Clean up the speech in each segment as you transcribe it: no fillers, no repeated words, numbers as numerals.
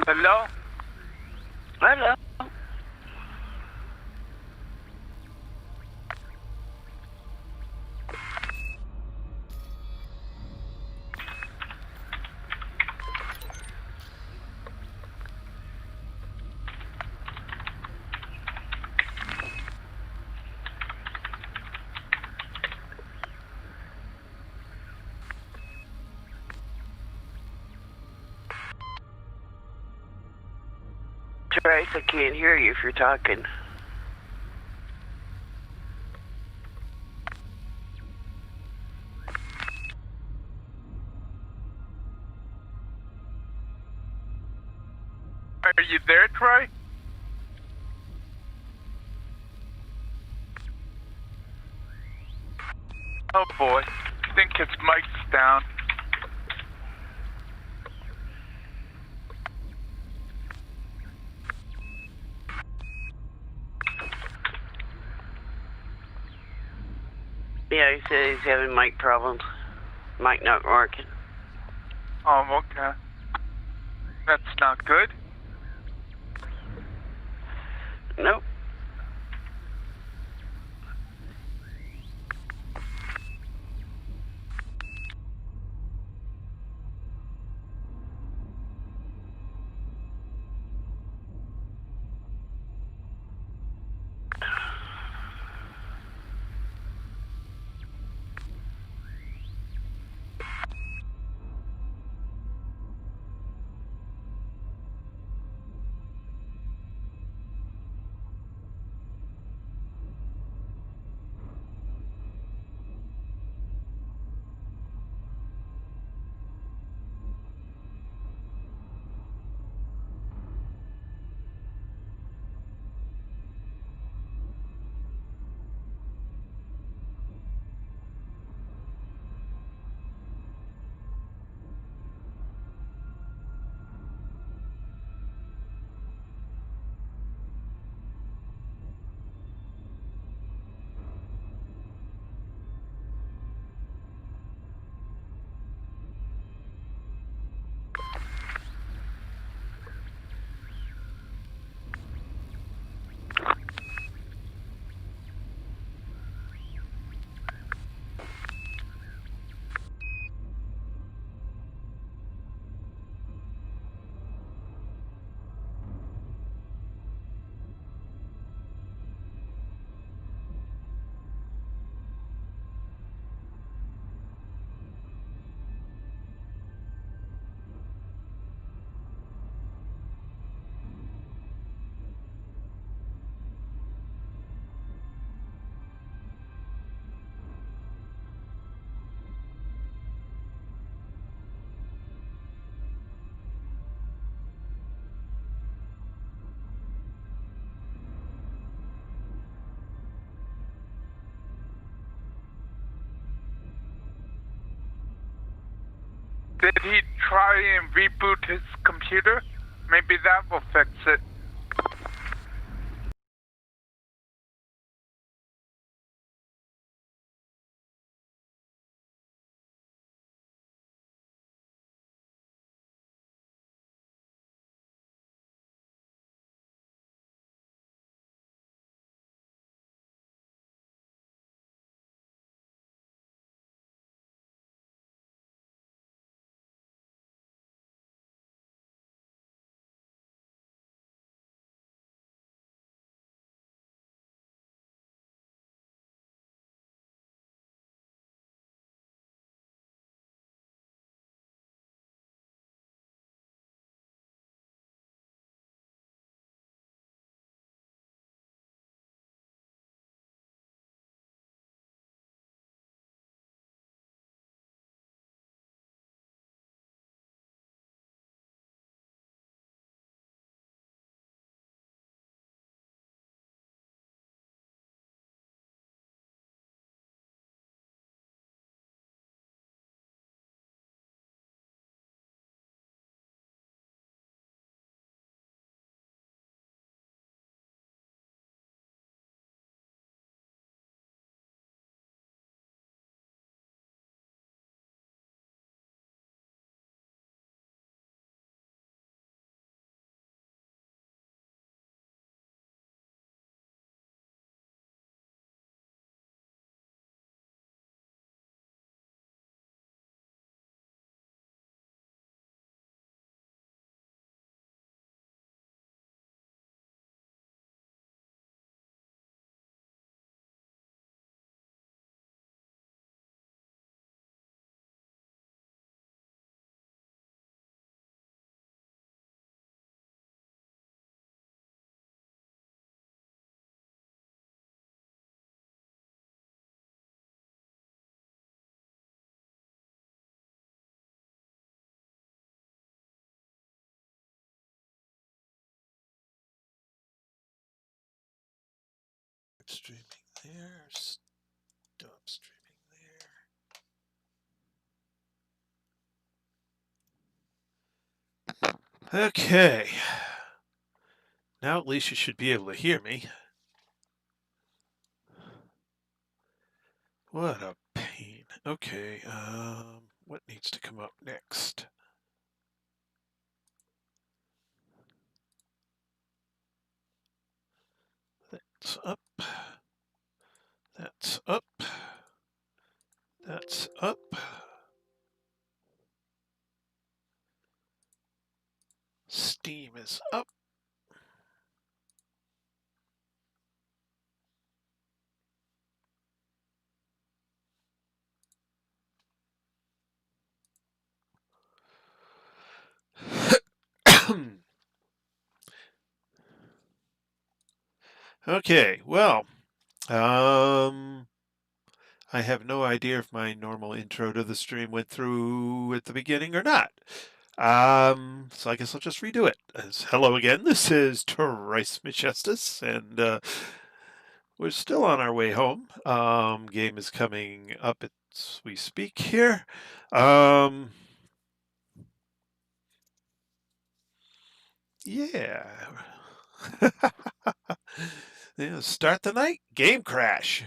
Hello? Hello. Trace, I can't hear you if you're talking. Are you there, Troy? Oh boy, I think his mic's down. Yeah, he said he's having mic problems. Mic not working. Oh, okay. That's not good. Nope. Did he try and reboot his computer? Maybe that will fix it. streaming there. Stop streaming there. Okay. Now at least you should be able to hear me. What a pain. Okay, what needs to come up next? That's up. That's up. That's up. Steam is up. Okay, well, I have no idea if my normal intro to the stream went through at the beginning or not. So I guess I'll just redo it. Hello again, this is Trice Majestus, and we're still on our way home. Game is coming up as we speak here. Yeah. Yeah, start the night, game crash.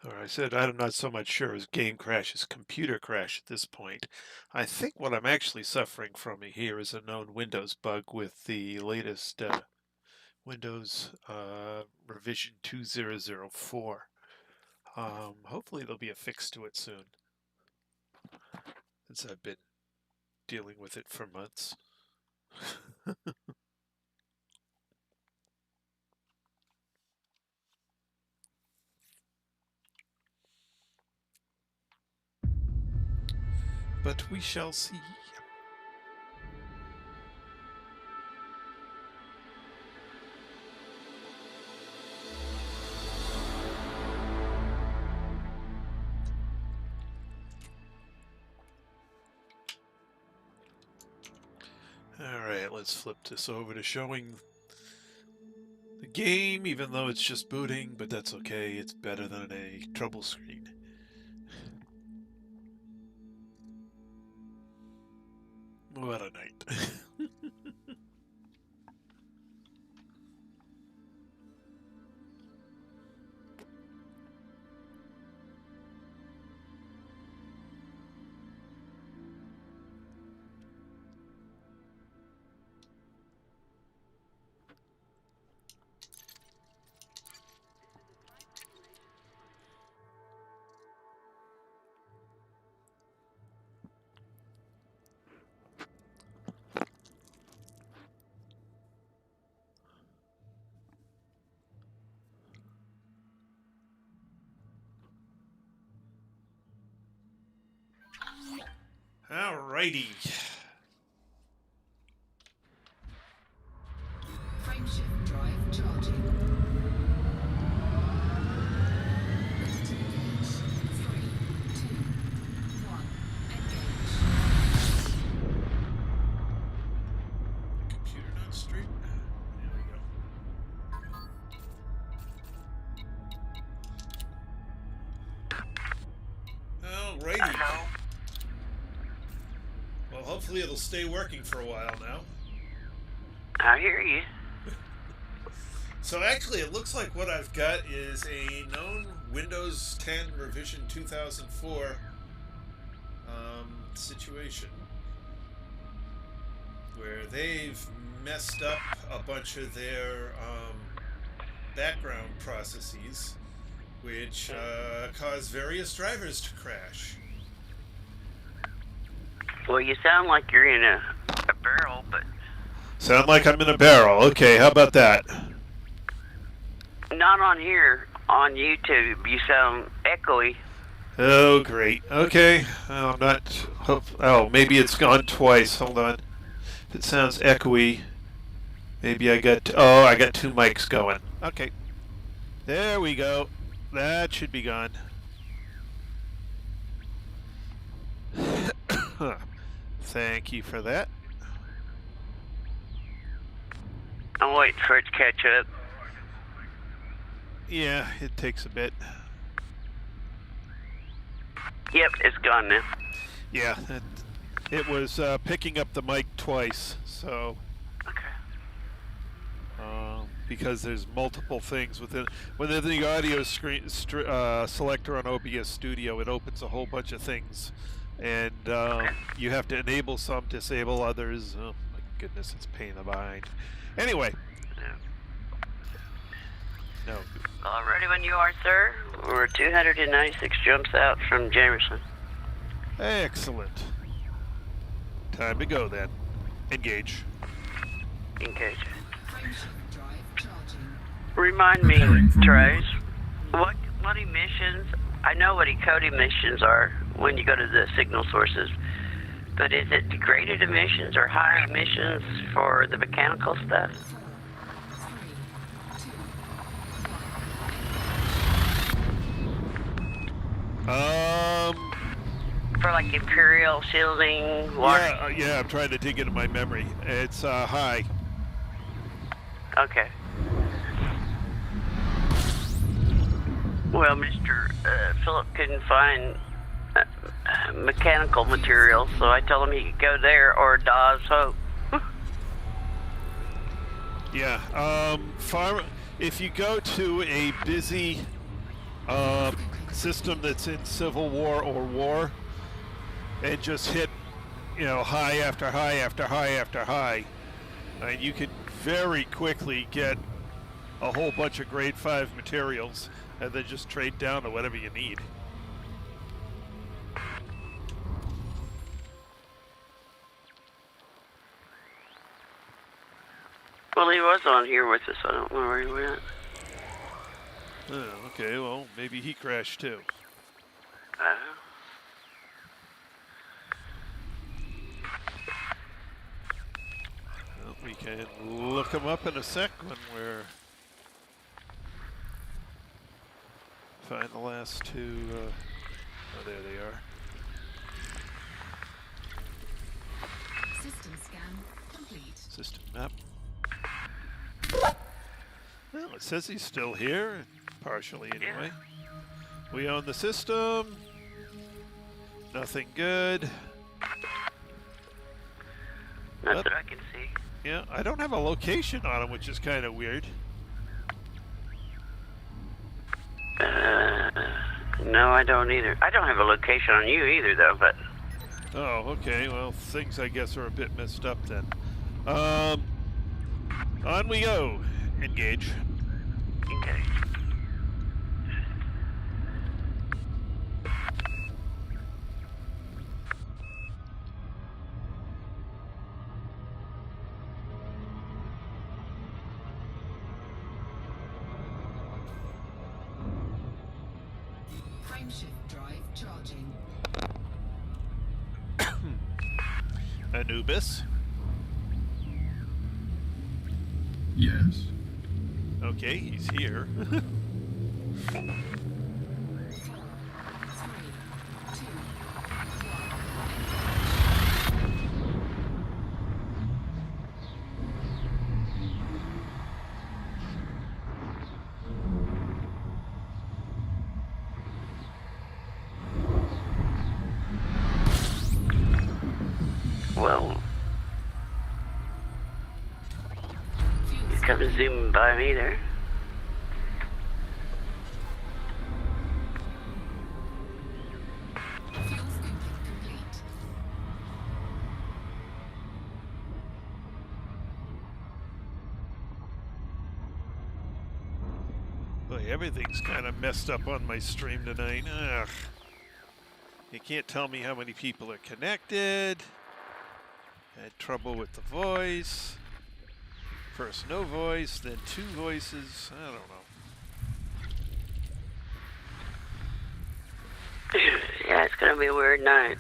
Or I said I'm not so much sure as game crash as computer crash at this point. I think what I'm actually suffering from here is a known Windows bug with the latest Windows revision 2004. Hopefully there'll be a fix to it soon, since I've been dealing with it for months. But we shall see. Alright, let's flip this over to showing the game, even though it's just booting, but that's okay. It's better than a trouble screen. What a night. Alrighty. Frameshift drive charging. Ready to engage. 3, 2, 1. Engage. Computer not straight. There we go. Alrighty. Well, hopefully it'll stay working for a while now. I hear you. So actually, it looks like what I've got is a known Windows 10 revision 2004 situation where they've messed up a bunch of their background processes, which cause various drivers to crash. Well, you sound like you're in a barrel, but... Sound like I'm in a barrel. Okay, how about that? Not on here. On YouTube, you sound echoey. Oh, great. Okay. I'm not... Oh, maybe it's gone twice. Hold on. If it sounds echoey, maybe I got... Oh, I got two mics going. Okay. There we go. That should be gone. Thank you for that. I'm waiting for it to catch up. Yeah, it takes a bit. Yep, it's gone now. Yeah, it was picking up the mic twice, so Okay. because there's multiple things within the audio screen selector on OBS Studio, it opens a whole bunch of things, and you have to enable some, disable others. Oh my goodness, it's a pain in the behind. Anyway, no. All ready when you are, sir. We're 296 jumps out from Jamerson. Excellent. Time to go then. Engage. Engage. Frameshift drive charging. Remind me, Preparing for Trace, what emissions? I know what code emissions are when you go to the signal sources, but is it degraded emissions or high emissions for the mechanical stuff? 4, 3, 2, 1. For like imperial shielding, water? Yeah, I'm trying to dig into my memory. It's high. Okay. Well, Mr. Phillip couldn't find mechanical materials, so I told him he could go there or Dawes Hope. Yeah. If you go to a busy system that's in civil war or war, and just hit, high after high after high after high, and you can very quickly get a whole bunch of grade 5 materials, and then just trade down to whatever you need. Well, he was on here with us. I don't know where he went. Oh, okay, well, maybe he crashed too. Well, we can look him up in a sec when we're... Find the last two... Oh, there they are. System scan complete. System map. Well, it says he's still here, partially anyway. We own the system. Nothing good. Not that I can see. Yeah, I don't have a location on him, which is kind of weird. No, I don't either. I don't have a location on you either, though, but... Oh, okay. Well, things, I guess, are a bit messed up then. On we go. Engage. Okay. Frameshift drive charging. Anubis. Yes. Okay, he's here. 4, 3, 2, 1. Well... He's coming zooming by me there. Fuel scooping complete. Boy, everything's kind of messed up on my stream tonight. Ugh. You can't tell me how many people are connected. Had trouble with the voice. First no voice, then 2 voices. I don't know. Yeah, it's gonna be a weird night.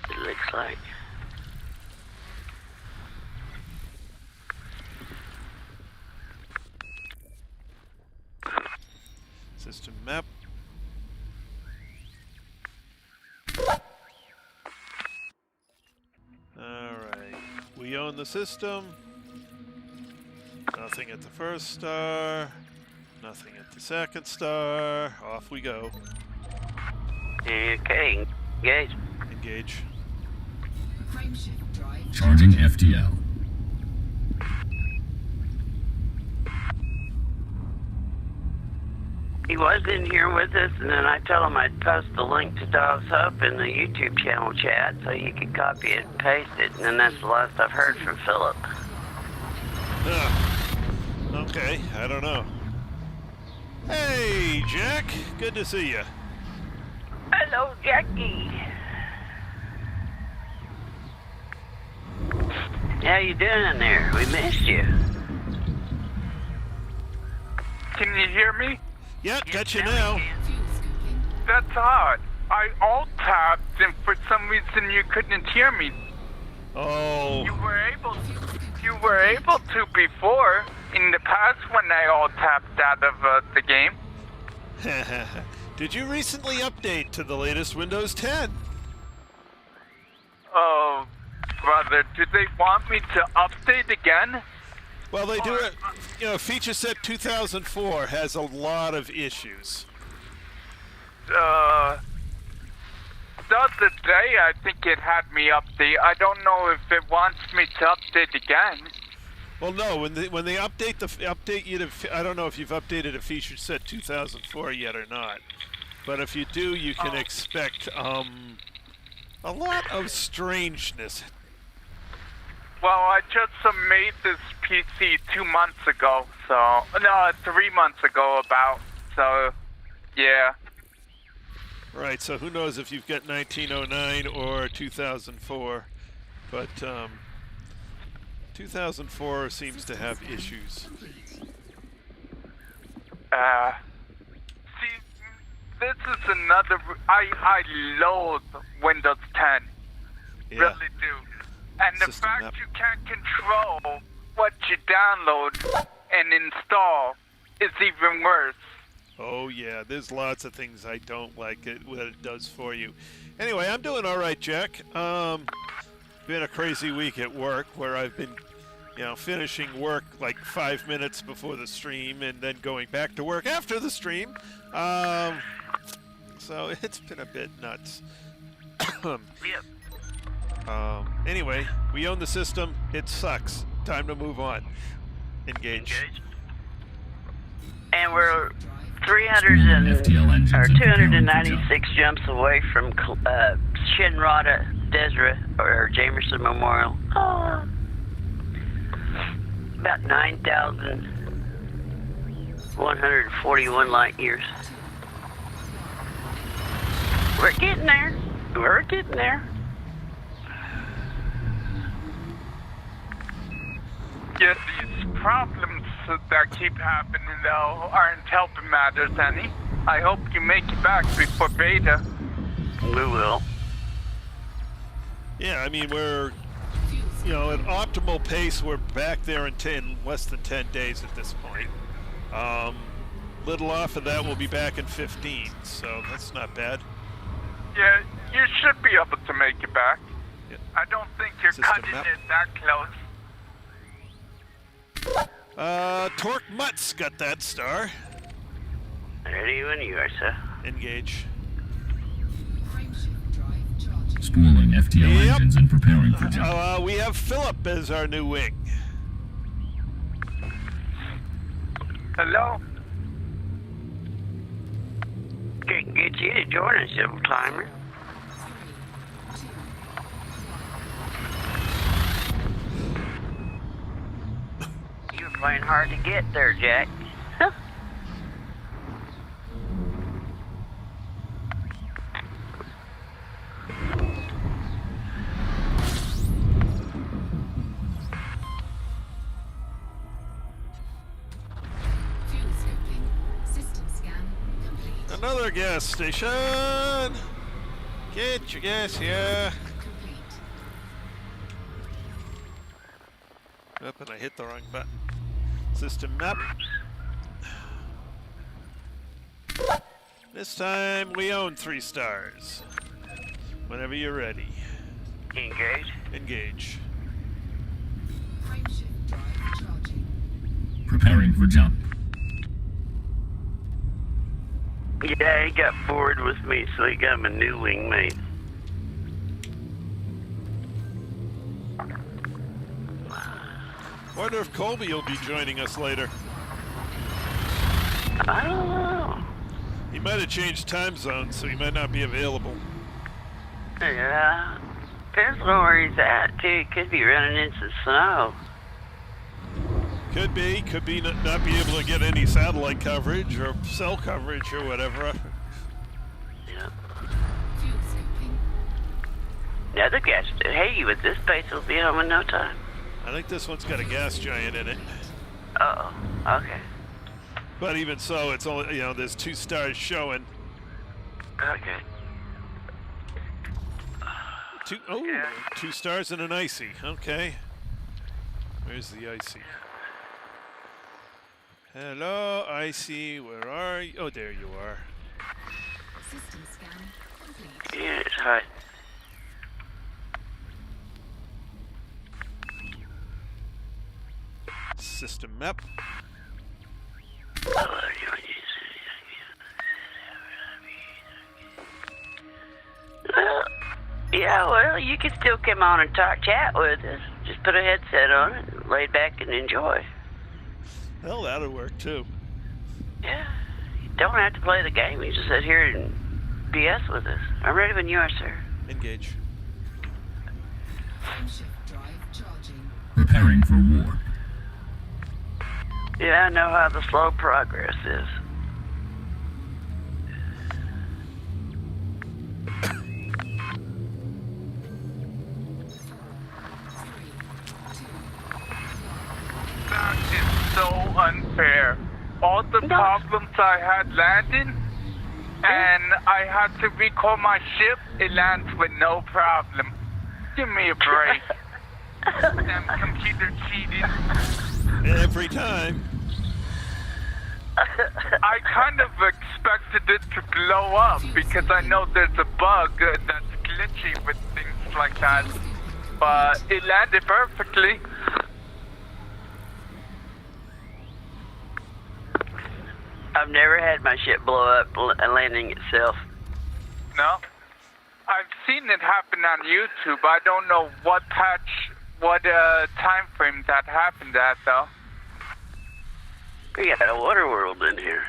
It looks like. System map. We own the system. Nothing at the first star. Nothing at the second star. Off we go. Okay, engage. Engage. Frameshift drive Charging FTL. He was in here with us, and then I told him I'd post the link to Dog's Hope in the YouTube channel chat so you could copy it and paste it, and then that's the last I've heard from Philip. Okay, I don't know. Hey, Jack. Good to see you. Hello, Jackie. How you doing in there? We missed you. Can you hear me? Yep, got you now. fuel scooping. That's odd. I alt-tabbed and for some reason you couldn't hear me. Oh, You were able to before, in the past when I alt-tabbed out of the game. did you recently update to the latest Windows 10? Oh, brother, do they want me to update again? Well, they do it. You know, feature set 2004 has a lot of issues. The other day I think it had me update. I don't know if it wants me to update again. Well, no. When they update you to, I don't know if you've updated a feature set 2004 yet or not. But if you do, you can expect a lot of strangeness. Well, I just made this PC 2 months ago, so... No, 3 months ago about, so... Yeah. Right, so who knows if you've got 1909 or 2004. But 2004 seems to have issues. See, this is another... I loathe Windows 10. Yeah. Really do. And the System fact map. you can't control what you download and install is even worse. Oh yeah, there's lots of things I don't like what it does for you. Anyway, I'm doing all right, Jack. Been a crazy week at work where I've been, finishing work like 5 minutes before the stream and then going back to work after the stream. So it's been a bit nuts. Yep. Anyway, we own the system. It sucks. Time to move on. Engage. Engage. And we're 300 and, FTL engines or and preparing for 296 jumps away from Shinrarta Dezhra, or Jamerson Memorial. About 9,141 light years. We're getting there. We're getting there. Yeah, these problems that keep happening, though, aren't helping matters any. I hope you make it back before beta. We will. Yeah, I mean, we're, at optimal pace, we're back there in less than 10 days at this point. Little off of that, we'll be back in 15, so that's not bad. Yeah, you should be able to make it back. Yeah. I don't think you're System cutting map. it that close. Torque Mutt's got that star. Ready when you are, sir. Engage. Frameshift drive charging. Spooling FTL Yep. engines and preparing for jump. We have Philip as our new wing. Hello? Can't get you to join us, Silver Climber. You were playing hard to get there, Jack. Fuel scooping. System scan complete. Another gas station. Get your gas here. Complete. Up, and I hit the wrong button. System map. This time we own 3 stars. Whenever you're ready. Engage. Engage. for jump. Yeah, he got bored with me, so he got him a new wingmate. Wonder if Colby will be joining us later. I don't know. He might have changed time zones, so he might not be available. Yeah. Depends on where he's at, too. He could be running into snow. Could be not be able to get any satellite coverage or cell coverage or whatever. Yeah. Fuel scooping. Yeah, the gas. Hey, with this base, will be home in no time. I think this one's got a gas giant in it. Uh-oh. Okay. But even so, it's only, there's 2 stars showing. Okay. 2 stars and an icy. Okay. Where's the icy? Hello, icy. Where are you? Oh, there you are. System scan complete. Yeah, it's hot. System map. Well, you can still come on and chat with us. Just put a headset on it, lay back and enjoy. Well, that'll work too. Yeah, you don't have to play the game. You just sit here and BS with us. I'm ready when you are, sir. Engage. Frameshift drive charging. Preparing for warp. Yeah, I know how the slow progress is. That is so unfair. All the problems I had landing, and I had to recall my ship, it lands with no problem. Give me a break. Damn computer cheating. Every time. I kind of expected it to blow up because I know there's a bug that's glitchy with things like that. But it landed perfectly. I've never had my ship blow up landing itself. No? I've seen it happen on YouTube. I don't know what time frame that happened at, though. We got a water world in here.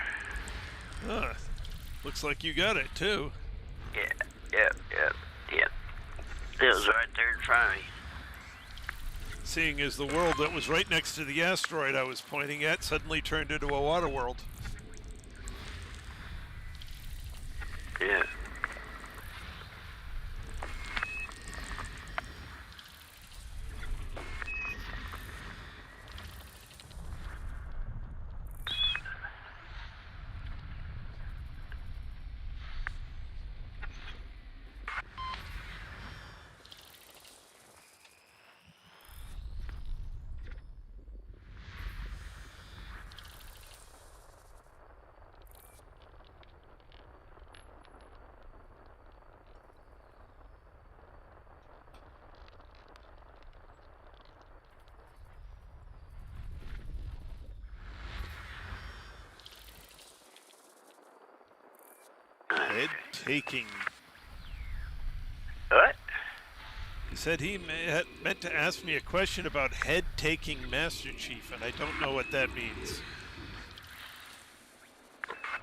Looks like you got it too. Yeah. It was right there in front of me. Seeing as the world that was right next to the asteroid I was pointing at suddenly turned into a water world. Yeah. Head taking. What? He said he meant to ask me a question about head taking Master Chief, and I don't know what that means.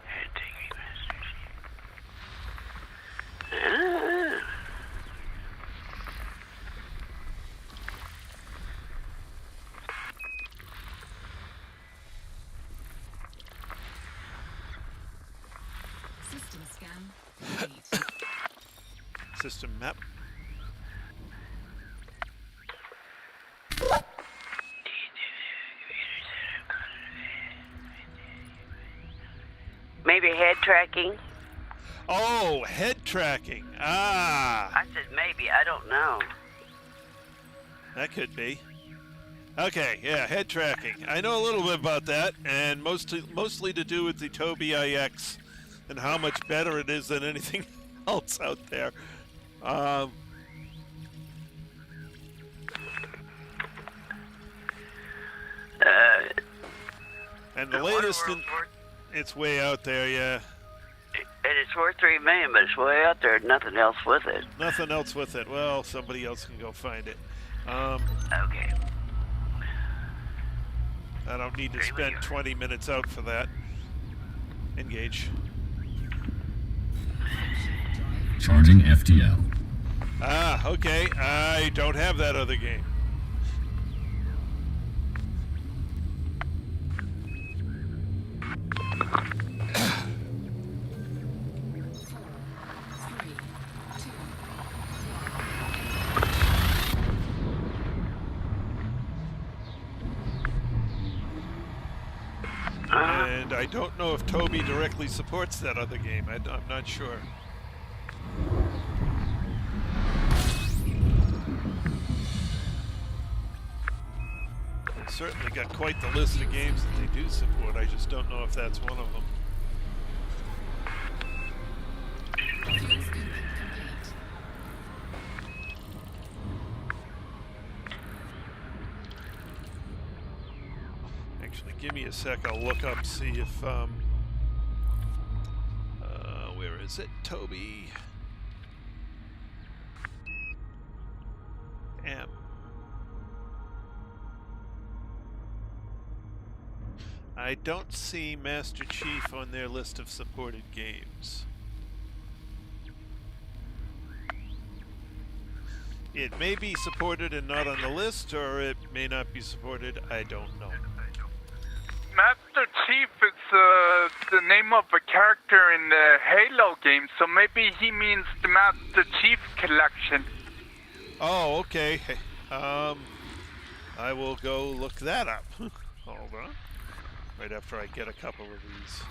Head taking Master Chief. System scan complete. System map. Maybe head tracking. Oh, head tracking. Ah, I said maybe. I don't know. that could be. Okay, yeah, head tracking. I know a little bit about that, and mostly to do with the Tobii IX and how much better it is than anything else out there. And the I wonder latest, where it's worth. it's way out there, yeah. And it's worth $3 million, but it's way out there. Nothing else with it. Nothing else with it. Well, somebody else can go find it. Okay. I don't need to Really? spend 20 minutes out for that. Engage. Charging FTL. Ah, okay. I don't have that other game. And I don't know if Toby directly supports that other game. I'm not sure. They certainly got quite the list of games that they do support. I just don't know if that's one of them. Fuel scooping complete. Actually, give me a sec. I'll look up, see if, where is it? Toby. M. I don't see Master Chief on their list of supported games. It may be supported and not on the list, or it may not be supported. I don't know. Master Chief is the name of a character in the Halo game, so maybe he means the Master Chief collection. Oh, okay. I will go look that up. Hold on. Right after I get a couple of these.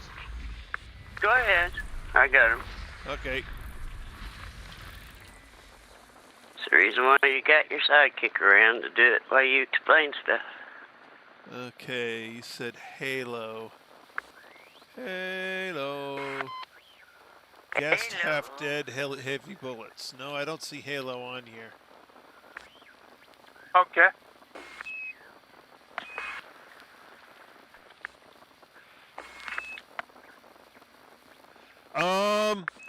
Go ahead. I got him. Okay. It's the reason why you got your sidekick around to do it while you explain stuff. Okay, you said Halo. Halo. Guest Halo. half dead, heavy bullets. No, I don't see Halo on here. Okay.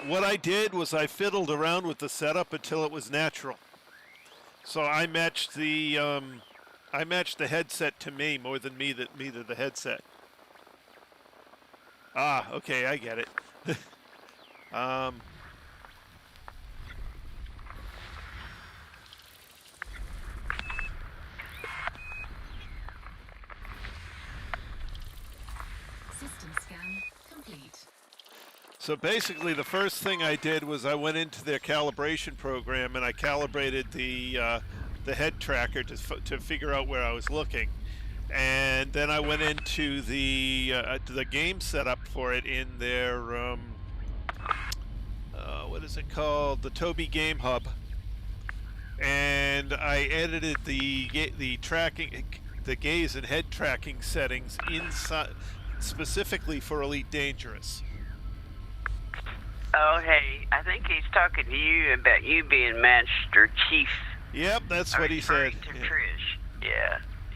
What I did was I fiddled around with the setup until it was natural. So I matched the headset to me more than me to the headset. Ah, okay, I get it. System scan complete. So basically, the first thing I did was I went into their calibration program and I calibrated the head tracker to figure out where I was looking, and then I went into the game setup for it in their what is it called? The Toby Game Hub, and I edited the tracking, the gaze and head tracking settings inside specifically for Elite Dangerous. Oh, hey, I think he's talking to you about you being Master Chief. Yep, that's what he said. To Yeah. Trish.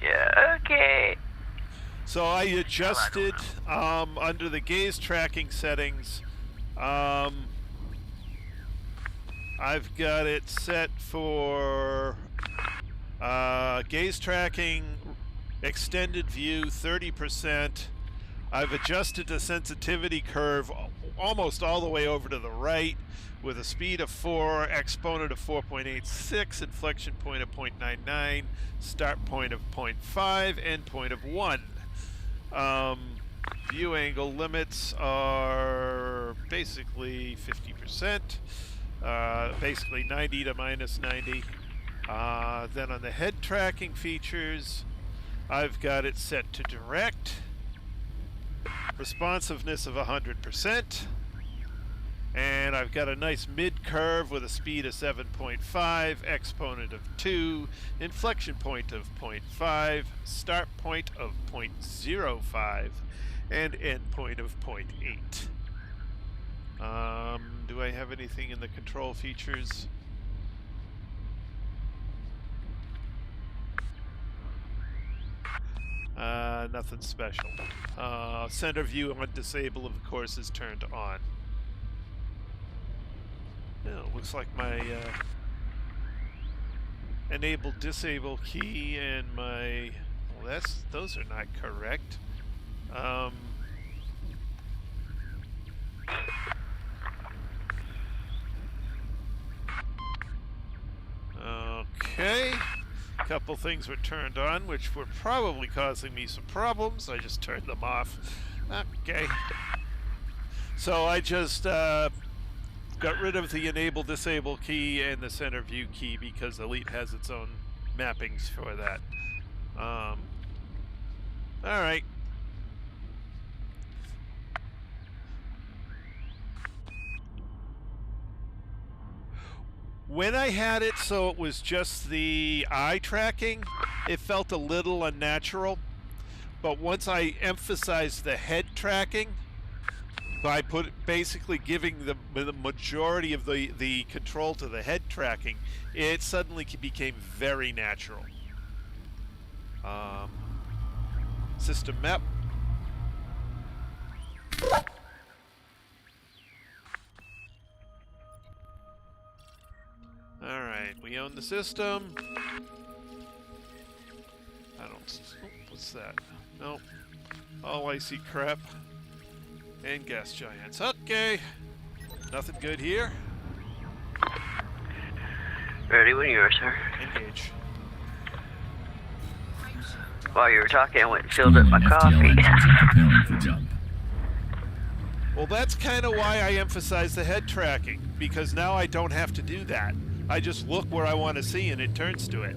Yeah, okay. So I adjusted under the gaze tracking settings. I've got it set for gaze tracking extended view 30%. I've adjusted the sensitivity curve almost all the way over to the right with a speed of 4, exponent of 4.86, inflection point of 0.99, start point of 0.5, end point of 1. View angle limits are basically 50%, basically 90 to minus 90. Then on the head tracking features, I've got it set to direct. Responsiveness of 100%, and I've got a nice mid curve with a speed of 7.5, exponent of 2, inflection point of 0.5, start point of 0.05, and end point of 0.8. Do I have anything in the control features? Nothing special. Center view on disable, of course, is turned on. Yeah, looks like my enable disable key and my, well, those are not correct. Okay, a couple things were turned on which were probably causing me some problems. I just turned them off. Okay, so I just got rid of the enable disable key and the center view key because Elite has its own mappings for that. Alright. When I had it so it was just the eye tracking, it felt a little unnatural. But once I emphasized the head tracking, by basically giving the majority of the control to the head tracking, it suddenly became very natural. System map. Alright, we own the system. I don't... Oh, what's that? Nope. All icy crap. And gas giants. Okay. Nothing good here. Ready when you are, sir. Engage. While you were talking, I went and filled up my coffee. Preparing for jump. Well, that's kind of why I emphasize the head tracking, because now I don't have to do that. I just look where I want to see and it turns to it.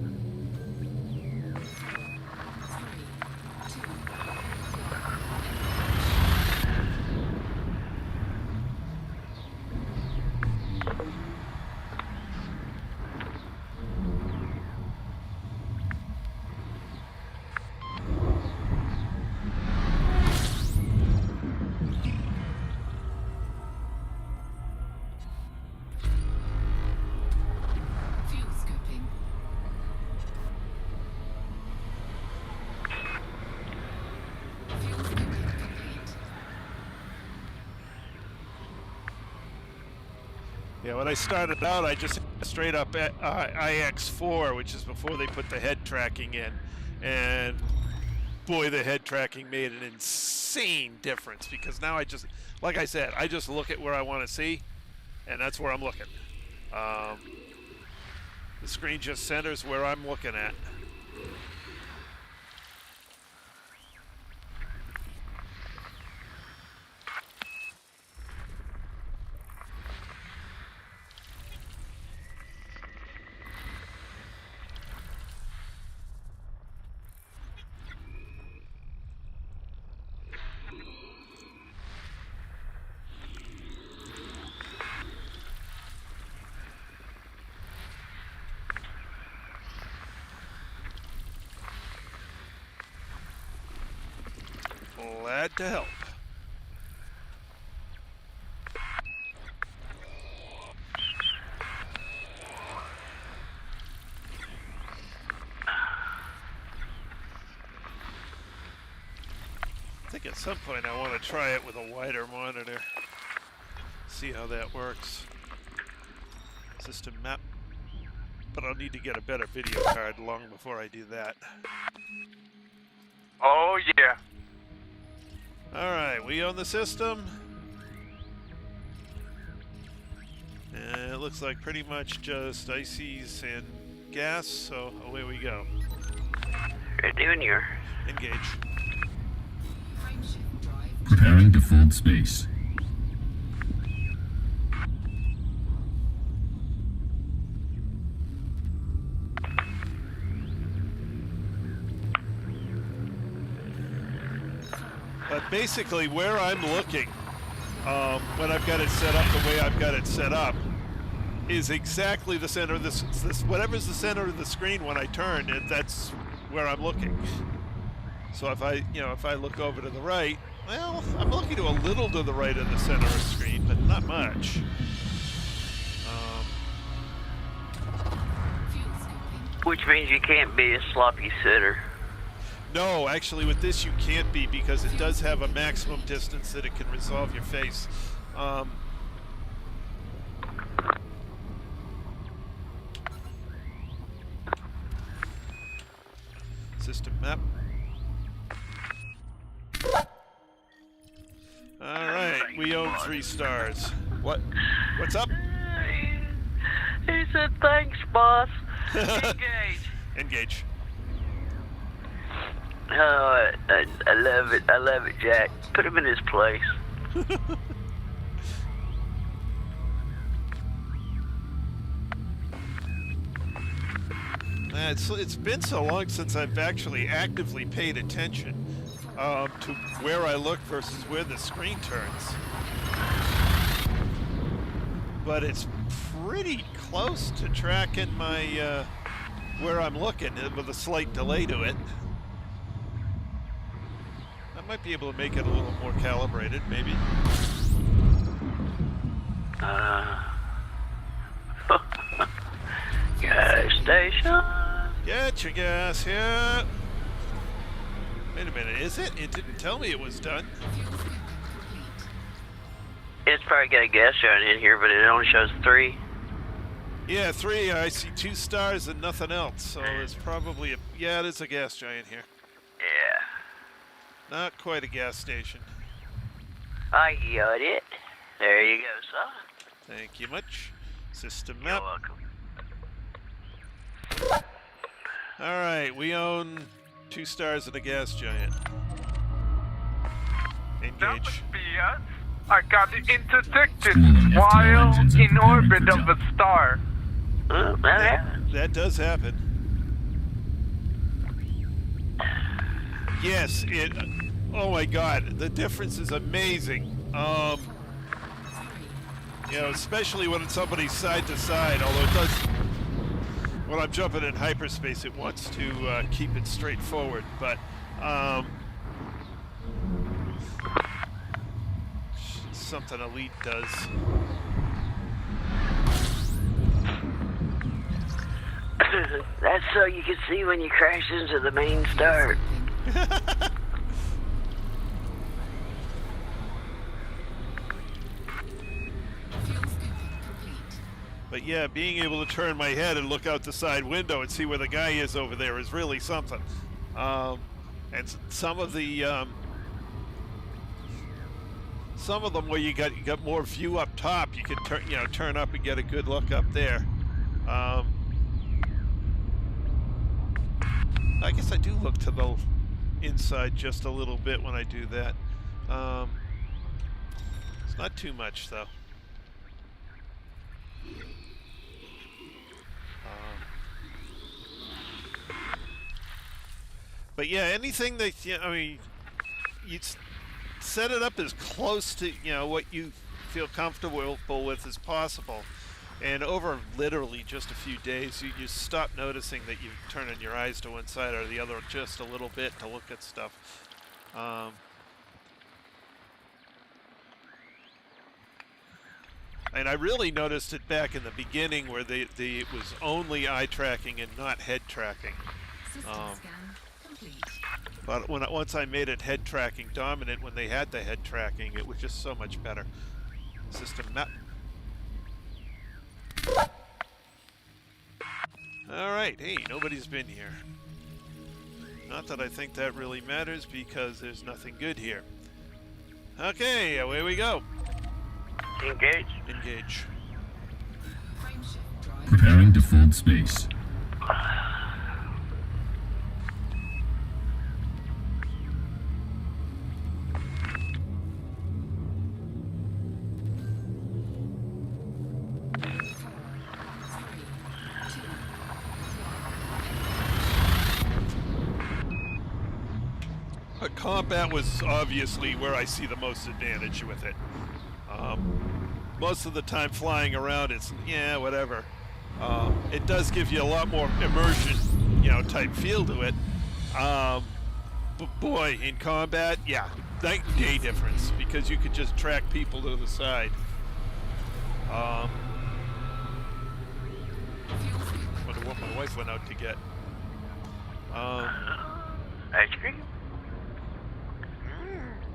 Yeah, when I started out, I just straight up at IX4, which is before they put the head tracking in. And boy, the head tracking made an insane difference, because now I just, like I said, I just look at where I want to see, and that's where I'm looking. The screen just centers where I'm looking at. Glad to help. I think at some point I want to try it with a wider monitor. See how that works. System map. But I'll need to get a better video card long before I do that. Oh, yeah. Alright, we own the system. And it looks like pretty much just ices and gas, so away we go. Ready when you're. Engage. Preparing to fold space. But basically, where I'm looking, when I've got it set up the way I've got it set up, is exactly the center of this whatever's the center of the screen when I turn, that's where I'm looking. So if I look over to the right, well, I'm looking to a little to the right of the center of the screen, but not much. Which means you can't be a sloppy sitter. No, actually with this you can't be because it does have a maximum distance that it can resolve your face. System map. Alright, we own 3 stars. What's up? He said, thanks, boss. Engage. Engage. Oh, I love it. I love it, Jack. Put him in his place. It's been so long since I've actually actively paid attention to where I look versus where the screen turns. But it's pretty close to tracking my where I'm looking with a slight delay to it. I might be able to make it a little more calibrated, maybe. Gas station. Get your gas here. Wait a minute, is it? It didn't tell me it was done. It's probably got a gas giant in here, but it only shows 3. Yeah, 3. I see 2 stars and nothing else. So it's probably yeah, it is a gas giant here. Yeah. Not quite a gas station. I got it. There you go, son. Thank you much. System You're map. welcome. Alright, we own 2 stars and a gas giant. That would Engage. be us. I got interdicted while in orbit of a star. Well, that happens. That does happen. Yes, it. Oh my God, the difference is amazing. You know, especially when it's somebody's side to side. Although it does, when I'm jumping in hyperspace, it wants to keep it straight forward. But something Elite does. That's so you can see when you crash into the main star. But yeah, being able to turn my head and look out the side window and see where the guy is over there is really something. And some of them where you got more view up top, you can turn up and get a good look up there. I guess I do look to the inside just a little bit when I do that. It's not too much though. But yeah, anything that, I mean, you set it up as close to, what you feel comfortable with as possible. And over literally just a few days, you stop noticing that you're turning your eyes to one side or the other just a little bit to look at stuff. And I really noticed it back in the beginning where it was only eye tracking and not head tracking. But once I made it head tracking dominant, when they had the head tracking, it was just so much better. System map. Alright, hey, nobody's been here. Not that I think that really matters because there's nothing good here. Okay, away we go. Engage. Engage. Preparing to fold space. Combat was obviously where I see the most advantage with it. Most of the time flying around, it's, yeah, whatever. It does give you a lot more immersion, type feel to it. But boy, in combat, yeah, night and day difference, because you could just track people to the side. Wonder what my wife went out to get. Ice cream?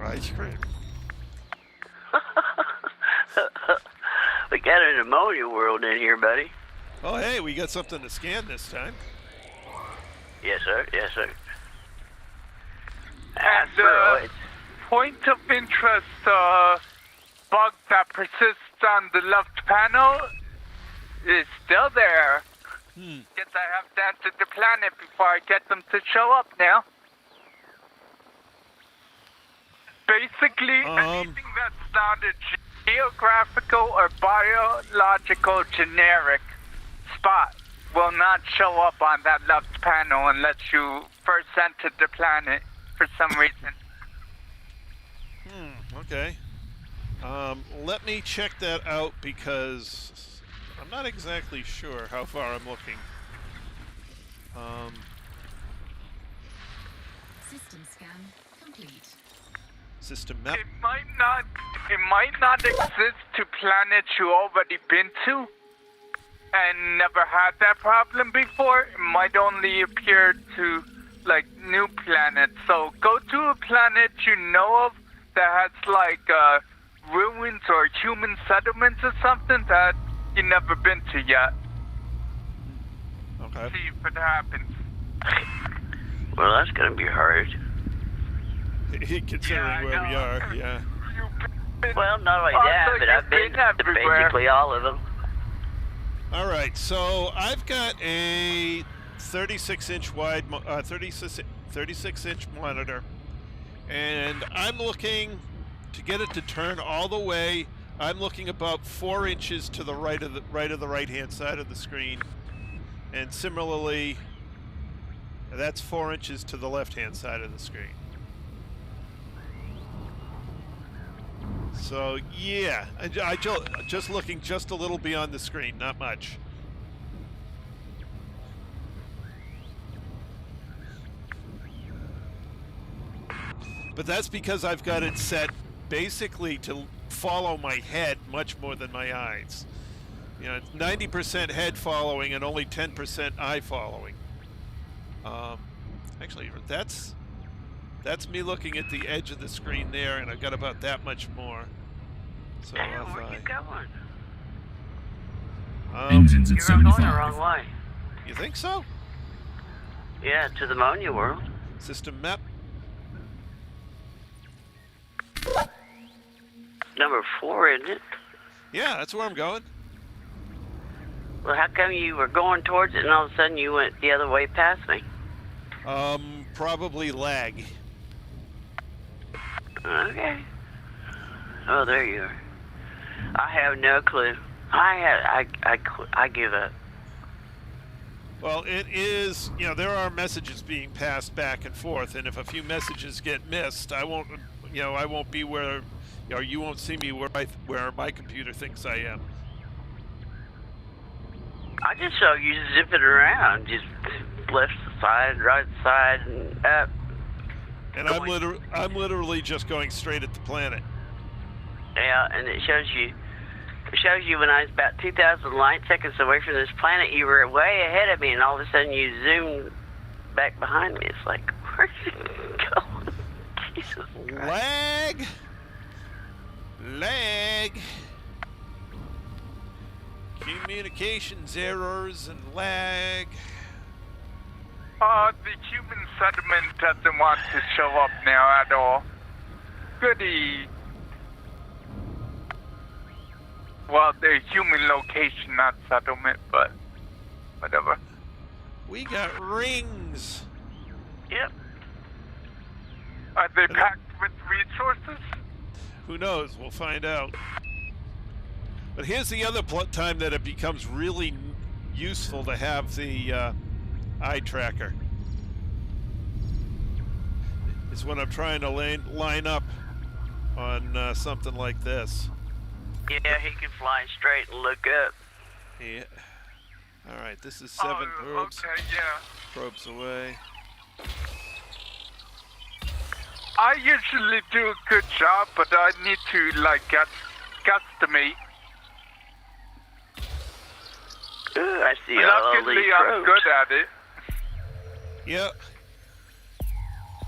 Ice cream. We got an ammonia world in here, buddy. Oh, hey, we got something to scan this time. Yes, sir. Yes, sir. And, point of interest, bug that persists on the left panel is still there. Guess I have to enter the planet before I get them to show up now. Basically, anything that's not a geographical or biological generic spot will not show up on that left panel unless you first enter the planet for some reason. Okay. Let me check that out because I'm not exactly sure how far I'm looking. System scan complete. System map. It might not exist to planets you already been to and never had that problem before. It might only appear to like new planets. So go to a planet you know of that has like ruins or human settlements or something that you've never been to yet. Okay. See if it happens. Well, that's going to be hard. Considering where we are, yeah. Well, not only that, but I've been to basically all of them. All right, so I've got a 36-inch wide, 36-inch monitor, and I'm looking to get it to turn all the way. I'm looking about 4 inches to the right of the right-hand side of the screen, and similarly, that's 4 inches to the left-hand side of the screen. So yeah, I just looking just a little beyond the screen, not much. But that's because I've got it set basically to follow my head much more than my eyes. You know, it's 90% head following and only 10% eye following. Actually, that's me looking at the edge of the screen there, and I've got about that much more. So Where are you going? Engines at You're going the 75. wrong way. You think so? Yeah, to the ammonia world. System map. Number 4, isn't it? Yeah, that's where I'm going. Well, how come you were going towards it and all of a sudden you went the other way past me? Probably lag. Okay. Oh, there you are. I have no clue. I give up. Well, it is, you know, there are messages being passed back and forth, and if a few messages get missed, I won't be where, you know, you won't see me where my computer thinks I am. I just saw you zipping around, just left side, right side, and up. And I'm literally just going straight at the planet. Yeah, and it shows you when I was about 2,000 light seconds away from this planet, you were way ahead of me, and all of a sudden you zoomed back behind me. It's like, where's it going? Jesus Christ. Lag. Communications errors and lag. The human settlement doesn't want to show up now at all. Goody. Well, the human location, not settlement, but whatever. We got rings. Yep. Are they packed with resources? Who knows? We'll find out. But here's the other time that it becomes really useful to have the eye tracker. It's when I'm trying to line up on something like this. Yeah, he can fly straight and look up. Yeah. All right, this is 7 probes. Okay, yeah. Probes away. I usually do a good job, but I need to, like, guesstimate. Ooh, I see all Luckily, these I'm probes. good at it. Yep.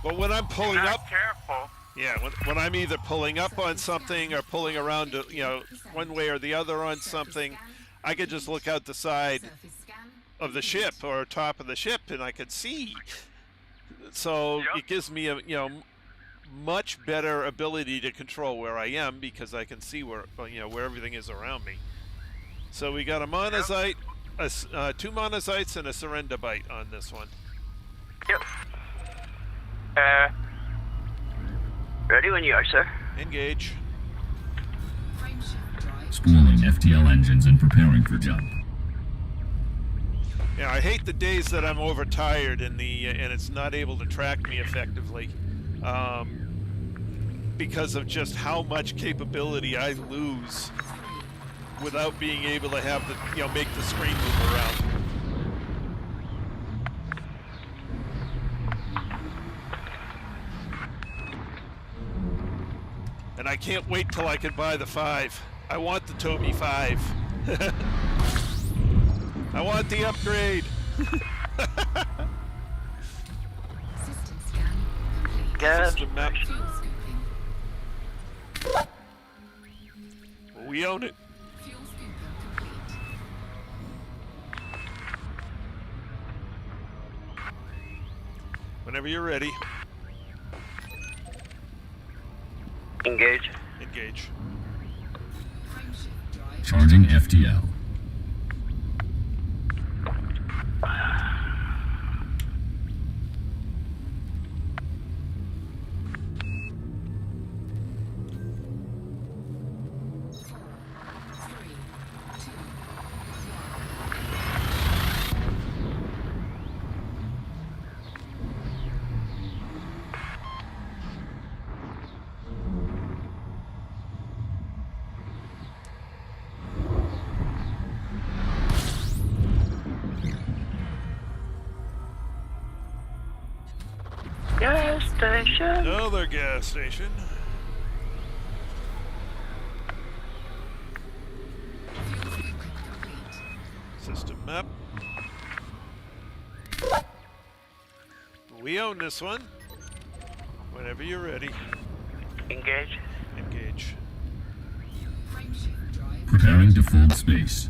But when I'm pulling Not up, careful. yeah, when I'm either pulling up on something or pulling around, you know, one way or the other on something, I could just look out the side Surface scan of the ship or top of the ship and I could see. So Yep. it gives me a, you know, much better ability to control where I am because I can see where, you know, where everything is around me. So we got a monazite, two monazites and a surrender bite on this one. Yep. Ready when you are, sir. Engage. frame shift drive Spooling FTL engines and preparing for jump. Yeah, I hate the days that I'm overtired and and it's not able to track me effectively, because of just how much capability I lose without being able to have the, you know, make the screen move around. And I can't wait till I can buy the 5. I want the Toby 5. I want the upgrade. system scan complete. Go. System map. Fuel scooping. We own it. Fuel scooping complete. Whenever you're ready, Engage. engage. Frame shift drive Charging FTL. Gas station. Another gas station. fuel scooping complete. System map. We own this one. Whenever you're ready, Engage. engage. Frame shift drive Preparing to fold space.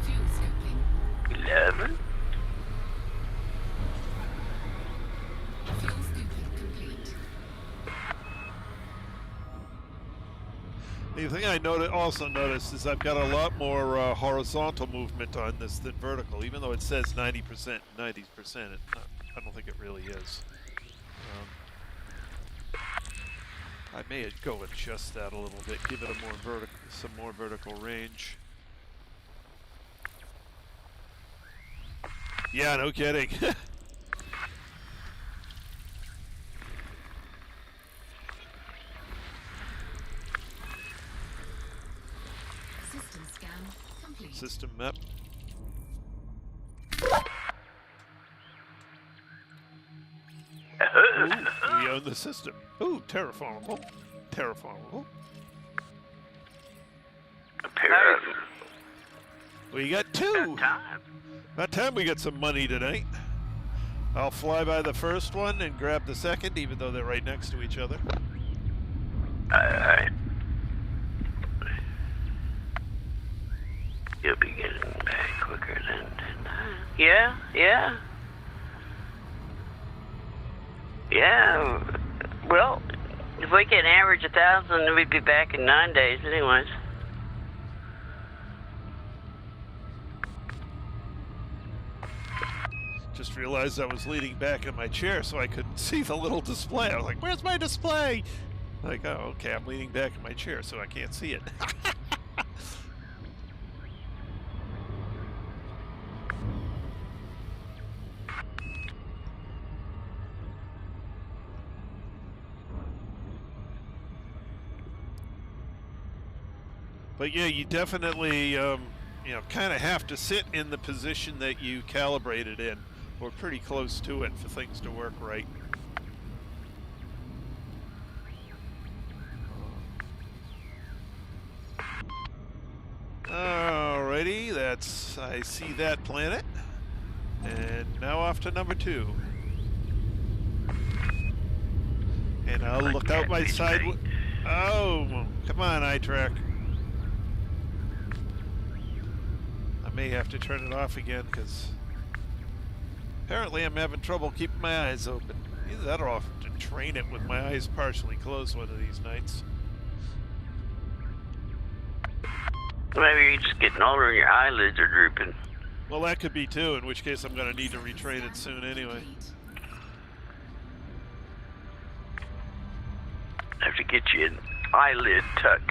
fuel scooping. 11. Fuel scooping complete. The thing I also noticed is I've got a lot more horizontal movement on this than vertical, even though it says 90%, 90%. I don't think it really is. I may go adjust that a little bit, give it a some more vertical range. Yeah, no kidding. System scan complete. System map. Ooh, we own the system. Ooh, terraformable. Terraformable. Pair of We got 2. time. About time we get some money tonight. I'll fly by the first one and grab the second, even though they're right next to each other. Alright. You'll be getting back quicker than I. Yeah, yeah. Yeah. Well, if we can average 1,000, we'd be back in 9 days anyways. Just realized I was leaning back in my chair so I couldn't see the little display. I was like, where's my display? Like, oh, okay, I'm leaning back in my chair so I can't see it. But yeah, you definitely, kind of have to sit in the position that you calibrated in, or pretty close to it for things to work right. Alrighty, I see that planet. And now off to number 2. And I'll look out my side. Oh, come on, iTrack. I may have to turn it off again because apparently I'm having trouble keeping my eyes open. Either that or I'll have to train it with my eyes partially closed one of these nights. Maybe you're just getting older and your eyelids are drooping. Well, that could be too, in which case I'm going to need to retrain it soon anyway. I have to get you an eyelid tuck.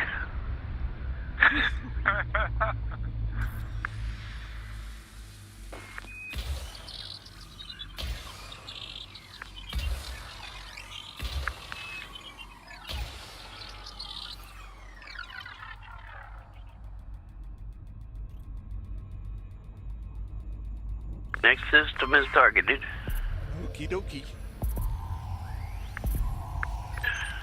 Next system is targeted. Okie dokie.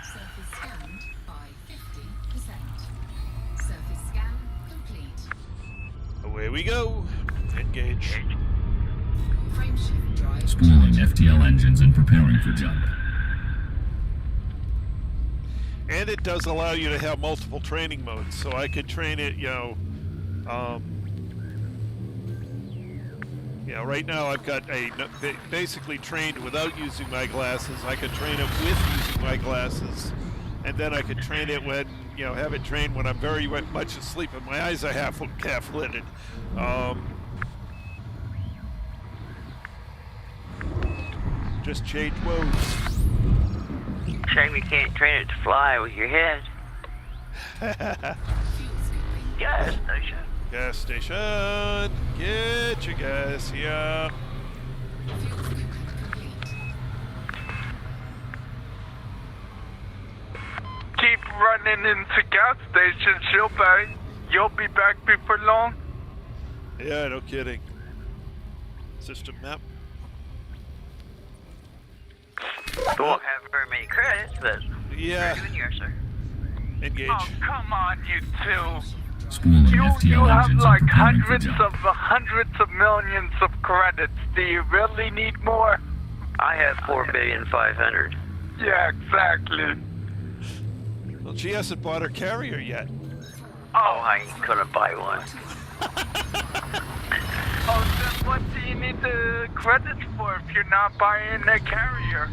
Surface scanned by 50%. Surface scan complete. Away we go. Engage. Frameshift drive Spooling charged. FTL engines and preparing for jump. And it does allow you to have multiple training modes, so I could train it, right now I've got basically trained without using my glasses. I could train it with using my glasses, and then I could train it when, have it trained when I'm very much asleep and my eyes are half lidded. Just change modes. Shame you can't train it to fly with your head. Gas station. Gas station. Get your gas here. Keep running into gas stations, you'll be back before long. Yeah, no kidding. System map. You won't have very many credits, but Yeah. you're doing yours, sir. Engage. Oh, come on, you two. Spooling You FTL have engines like and preparing for hundreds jump. of millions of credits. Do you really need more? I have 4,500,000,000. Yeah, exactly. Well, she hasn't bought her carrier yet. Oh, I ain't gonna buy one. Oh, then what do you need the credits for if you're not buying a carrier?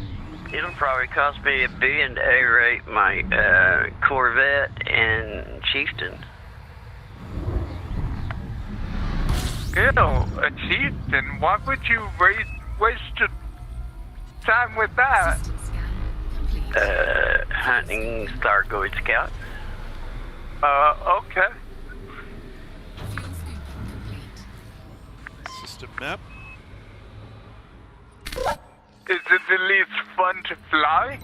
It'll probably cost me $1 billion to aerate my Corvette and Chieftain. Ew, a chieftain? Why would you waste your time with that? System scan complete. Hunting Stargoid Scout. Okay. Fuel scooping complete. System map. Is it at least fun to fly?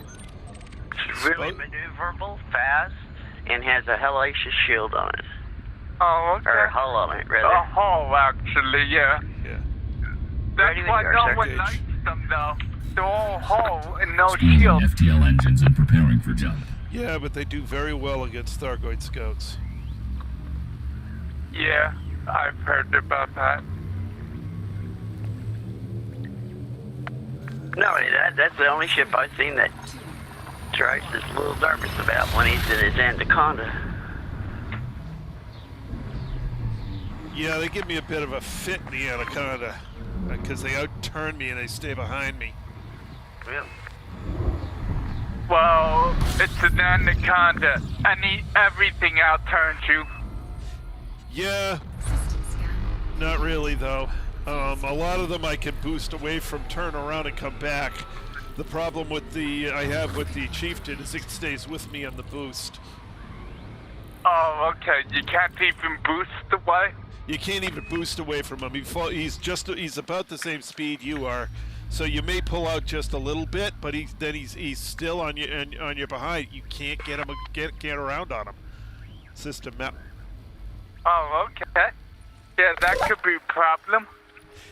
It's really maneuverable, fast, and has a hellacious shield on it. Oh, okay. Or hull on it, A rather. hull, actually, yeah. Yeah. That's Right, why you no are, one sir. likes them, though. They're all hull and no Spooling shield. FTL engines and preparing for jump. Yeah, but they do very well against Thargoid scouts. Yeah, I've heard about that. Not only that, that's the only ship I've seen that Trice is a little nervous about when he's in his Anaconda. Yeah, they give me a bit of a fit in the Anaconda because they outturn me and they stay behind me. Well, Well, it's an anaconda. Everything outturns you. Yeah, System scan. not really though. A lot of them I can boost away from, turn around, and come back. The problem with I have with the Chieftain is it stays with me on the boost. Oh, okay. You can't even boost away? You can't even boost away from him. He's about the same speed you are, so you may pull out just a little bit, but he's still on you and on your behind. You can't get around on him. System map. Oh, okay. Yeah, that could be a problem.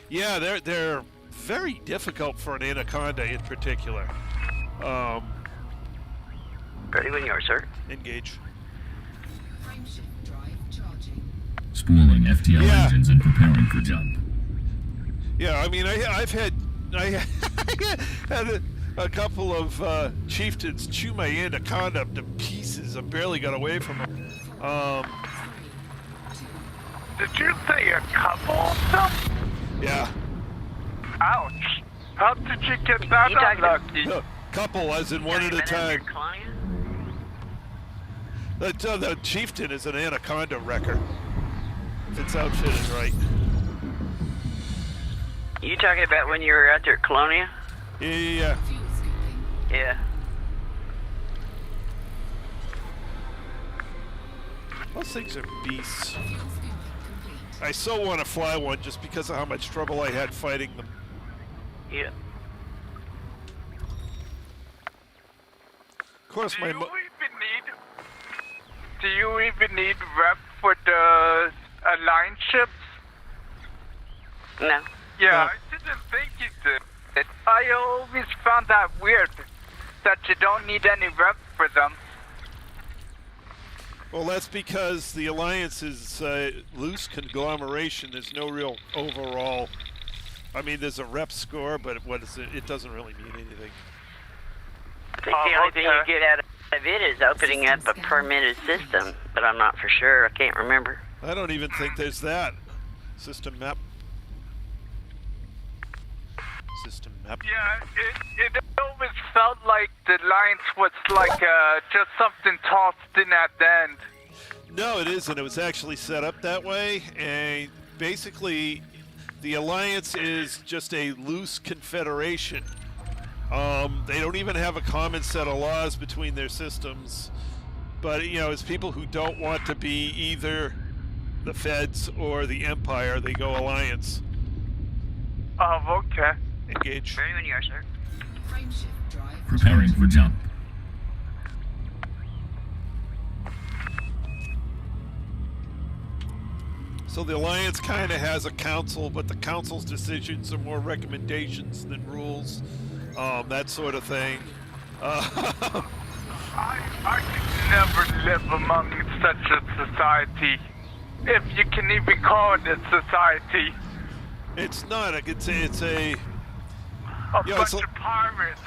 Yeah, they're very difficult for an anaconda in particular. Ready when you are, sir. Engage. Frameshift drive charging. Spooling FTL Yeah. engines and preparing for jump. Yeah, I mean, I've had a couple of chieftains chew my anaconda up to pieces. I barely got away from them. Did you say a couple of them? Yeah, Ouch. How did you get that You talking- unlucky? a couple, as in one at a time. Colonia? The chieftain is an anaconda wrecker. If it's outfitted right. You talking about when you were out there at Colonia? Yeah. Fuel scooping. Yeah. Those things are beasts. Fuel scooping complete. I so want to fly one just because of how much trouble I had fighting them. Yeah. Of course, Do you even need rep for the alliance ships? No. Yeah, No. I didn't think you did. I always found that weird, that you don't need any rep for them. Well, that's because the Alliance is loose conglomeration. There's no real overall. I mean, there's a rep score, but what is it? It doesn't really mean anything. I think the only thing you okay. get out of it is opening up a permitted system, but I'm not for sure. I can't remember. I don't even think there's that. System map. System map. Yeah, it always felt like the alliance was like just something tossed in at the end. No, it isn't. It was actually set up that way, and basically, the Alliance is just a loose confederation. They don't even have a common set of laws between their systems, but you know, as people who don't want to be either the Feds or the Empire, they go Alliance. Oh, okay. Engage. Ready when you are, sir. Frameshift drive Preparing for jump. So the Alliance kind of has a council, but the council's decisions are more recommendations than rules, that sort of thing. I could never live among such a society, if you can even call it a society. It's not. It's a. A Yeah, bunch it's of pirates.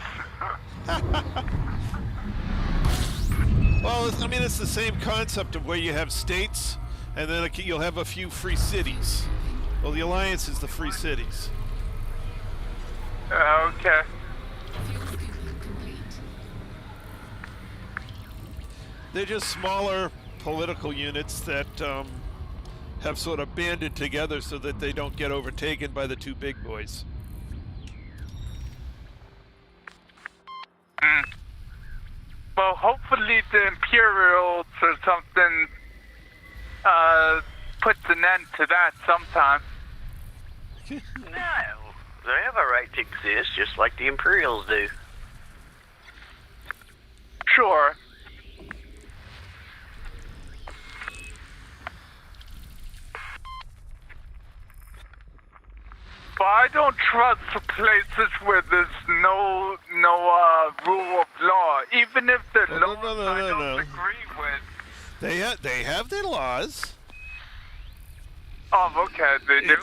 Well, I mean, it's the same concept of where you have states, and then you'll have a few free cities. Well, the Alliance is the free cities. Okay. fuel scooping complete. They're just smaller political units that have sort of banded together so that they don't get overtaken by the two big boys. Well, hopefully the Imperials or something puts an end to that sometime. No. They have a right to exist, just like the Imperials do. Sure. But I don't trust the places where there's no rule of law, even if the No, no, laws no, no, I no, don't no. agree with. They have their laws. Oh, okay, they do.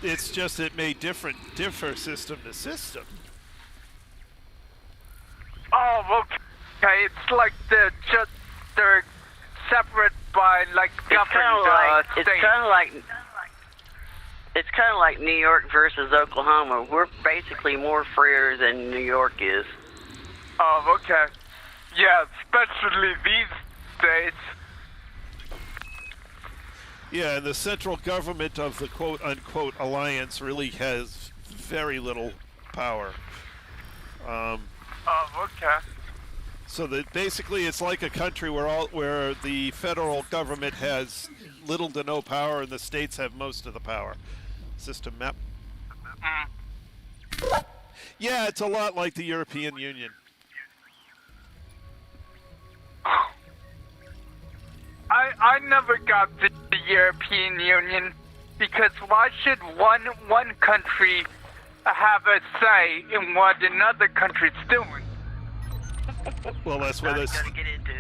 It's just it may differ system to system. Oh, okay. It's like they're separate by like governed It's states. kind of like New York versus Oklahoma. We're basically more freer than New York is. Oh, okay. Yeah, especially these days. Yeah, and the central government of the quote-unquote alliance really has very little power. Oh, okay. So that basically it's like a country where the federal government has little to no power and the states have most of the power. System map. Yeah, it's a lot like the European Union. I never got the European Union, because why should one country have a say in what another country's doing? Well, that's where Now this. gotta get into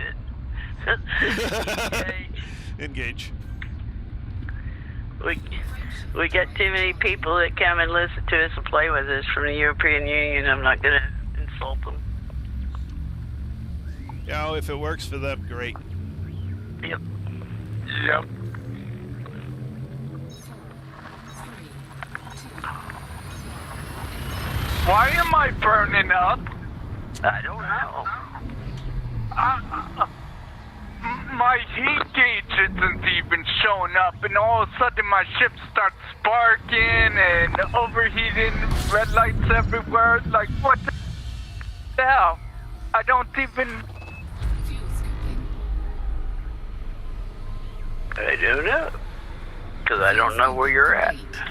it. Engage. We got too many people that come and listen to us and play with us from the European Union. I'm not gonna insult them. Yeah, if it works for them, great. Yep. Yep. 4, 3, 2, Why am I burning up? I don't know. My heat gauge isn't even showing up, and all of a sudden my ship starts sparking and overheating, red lights everywhere. Like, what the hell? I don't even... fuel scooping. I don't know. Because I don't know where you're at. Complete.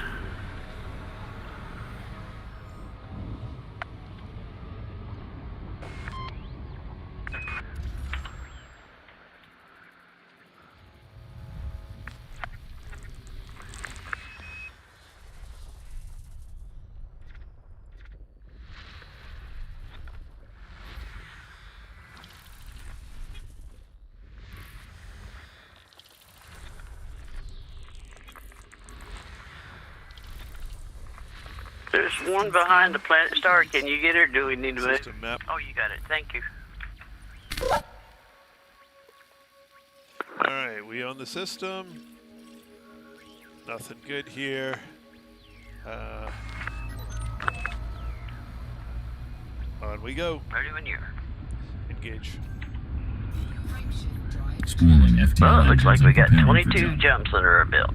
There's one behind the planet star. Can you get her? Do we need to move? System map. Oh, you got it. Thank you. All right, we own the system. Nothing good here. On we go. Ready when you're. Engage. Frameshift drive. Spooling FTL Well, it looks like we got preparing for 22 jump. jumps under our belt.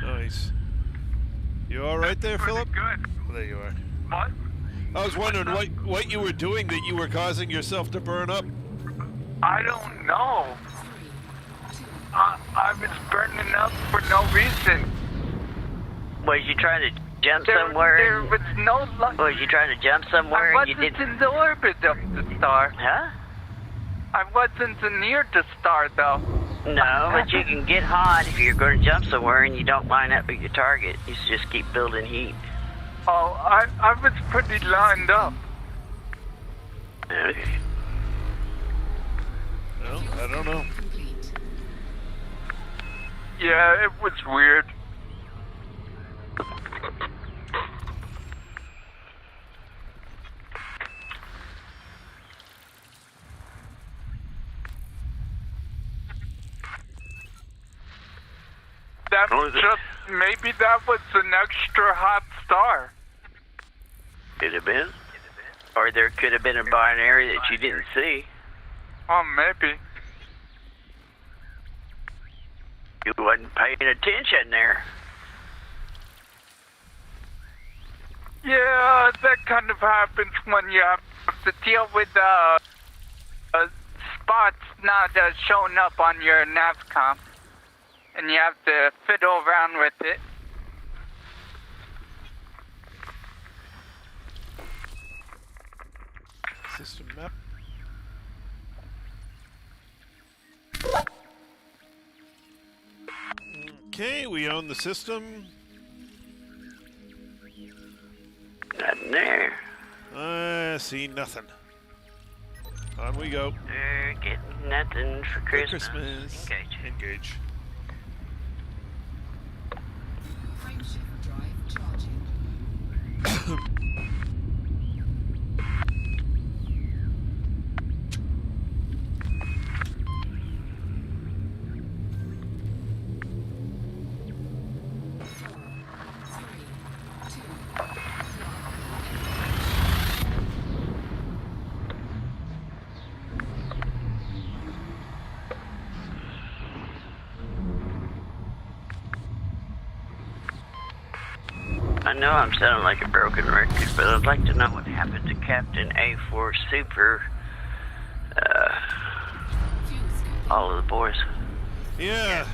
Nice. You all right there, Pretty Philip? good. Oh, there you are. What? I was wondering what you were doing that you were causing yourself to burn up. I don't know. 3, 2, I was burning up for no reason. Was you trying to jump There somewhere? was no luck. Was you trying to jump I somewhere and you wasn't didn't? in the orbit of the star. Huh? I wasn't near the star, though. No, but you can get hot if you're going to jump somewhere and you don't line up with your target. You just keep building heat. Oh, I was pretty lined up. Okay. Well, I don't know. complete. Yeah, it was weird. That was just, maybe that was an extra hot star. Could have been. Or there could have been a binary that you didn't see. Oh, maybe. You wasn't paying attention there. Yeah, that kind of happens when you have to deal with spots not showing up on your NavCom. And you have to fiddle around with it. System map. Okay, we own the system. Nothing there. See nothing. On we go. They're getting nothing for Christmas. Christmas. Engage. Engage. Frameshift drive charging. I know I'm sounding like a broken record, but I'd like to know what happened to Captain A4 Super. Fuel scooping. All of the boys. Yeah.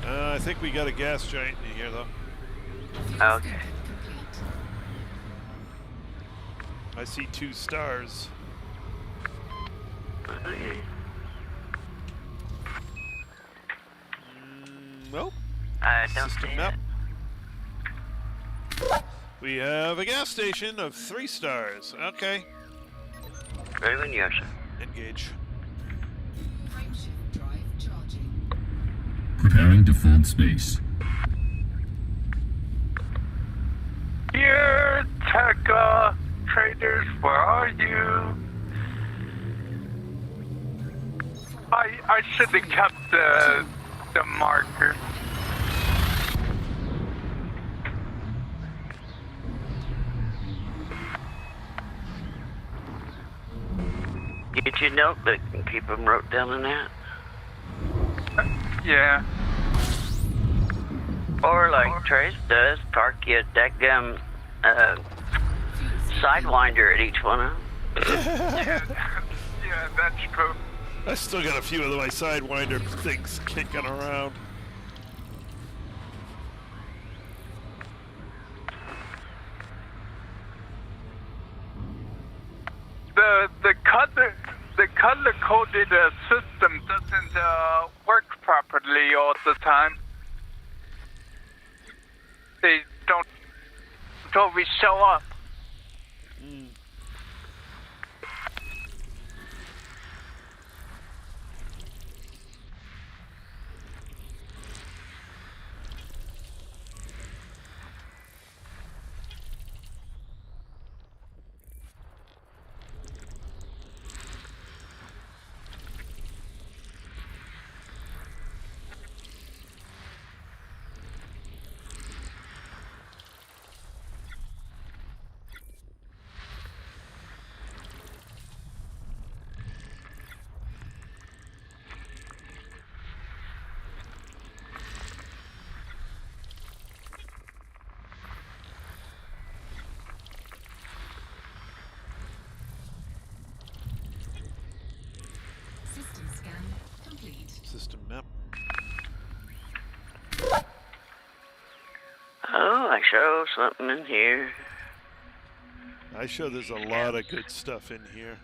I think we got a gas giant in here, though. Fuel Okay. scooping complete. I see 2 stars. Nope. I don't see System it. map. We have a gas station of 3 stars. Okay. Very good, yes, sir. Engage. Frameshift drive charging. Preparing to fold space. Here, tech traders, where are you? I should have kept the marker. Get your notebook and keep them wrote down in that. Yeah. Or like Trace does, park your dadgum sidewinder at each one of them. Yeah, that's true. I still got a few of my Sidewinder things kicking around. The color coded system doesn't work properly all the time. They don't always show up. System scan complete. System map. Oh, I show something in here. I show there's a lot of good stuff in here.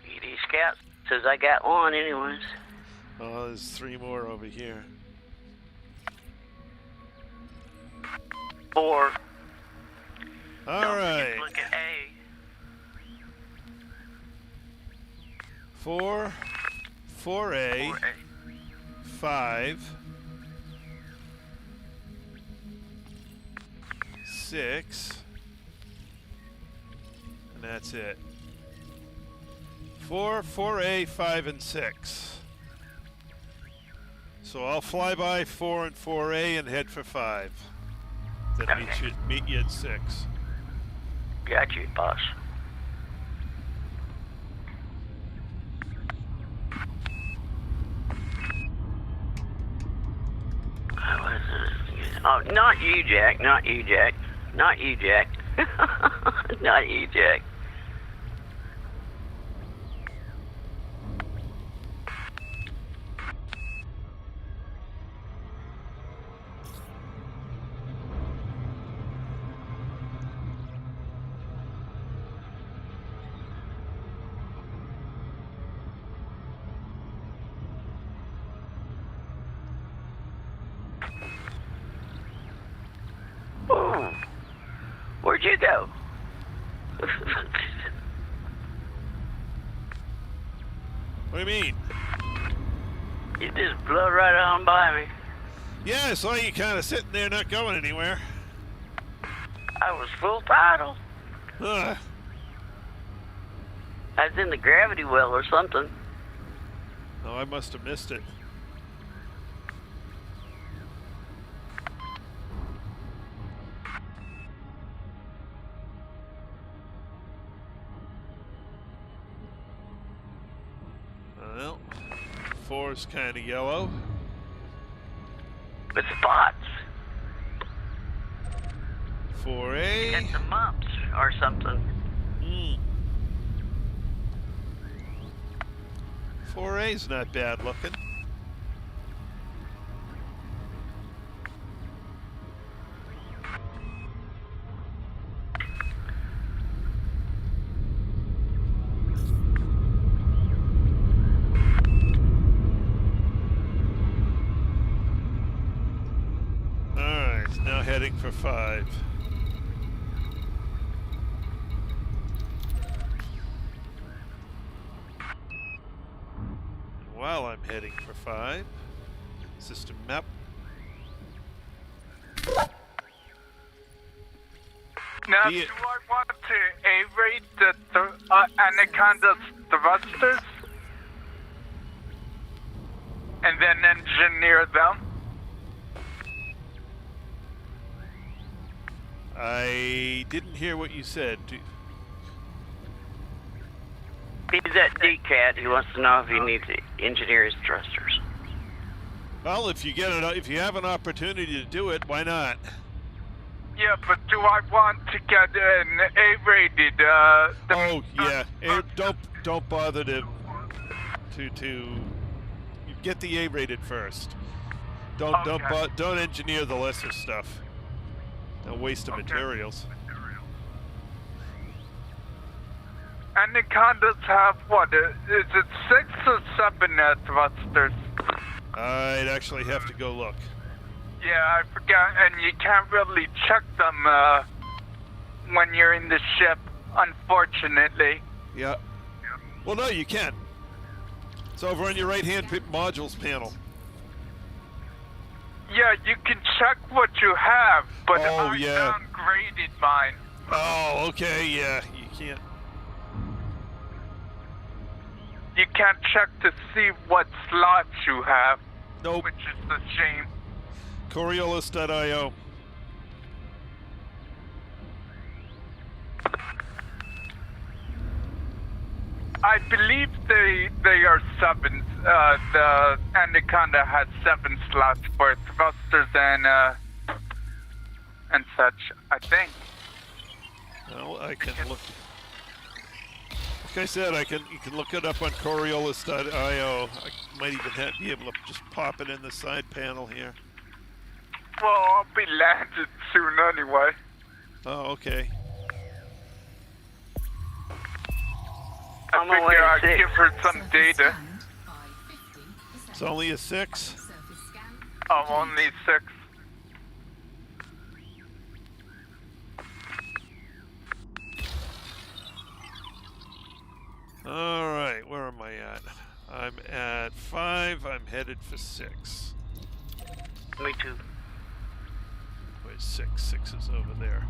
ED Scout says I got one anyways. Oh, there's 3 more over here. 4. All Don't right. forget to look at A. 4, 4A, 5, 6, and that's it. 4, 4A, 5, and 6. So I'll fly by 4 and 4A and head for 5. Then Okay. meet you at 6. Got you, boss. Oh, not you, Jack. Not you, Jack. Not you, Jack. Not you, Jack. Oh, where'd you go? What do you mean? You just blew right on by me. Yeah, I saw you kind of sitting there not going anywhere. I was full throttle. Ugh. I was in the gravity well or something. Oh, I must have missed it. Well, 4's kind of yellow. With spots. 4A. And some mumps or something. 4A's not bad looking. He's now heading for 5. While I'm heading for 5, system map. Now, do I want to A-rate the Anaconda's thrusters? And then engineer them? I didn't hear what you said. He's at DCAT. He wants to know if he needs to engineer his thrusters. Well, if you have an opportunity to do it, why not? Yeah, but do I want to get an A-rated? Oh yeah, don't bother to get the A-rated first. Don't engineer the lesser stuff. No waste of materials. Anacondas have what? Is it 6 or 7 thrusters? I'd actually have to go look. Yeah, I forgot, and you can't really check them when you're in the ship, unfortunately. Yeah. Well, no, you can. It's over on your right-hand modules panel. Yeah, you can check what you have, but I yeah. downgraded mine. Oh, okay, yeah, you can't. You can't check to see what slots you have. Nope. Which is a shame. Coriolis.io. I believe they are 7. The Anaconda has 7 slots for thrusters and such, I think. Well, I can look. Like I said, you can look it up on Coriolis.io. I might even be able to just pop it in the side panel here. Well, I'll be landed soon anyway. Oh, okay. I figure I'd give her some data. It's only a 6? Oh, only 6. Alright, where am I at? I'm at 5, I'm headed for 6. Me too. Where's 6? 6 is over there.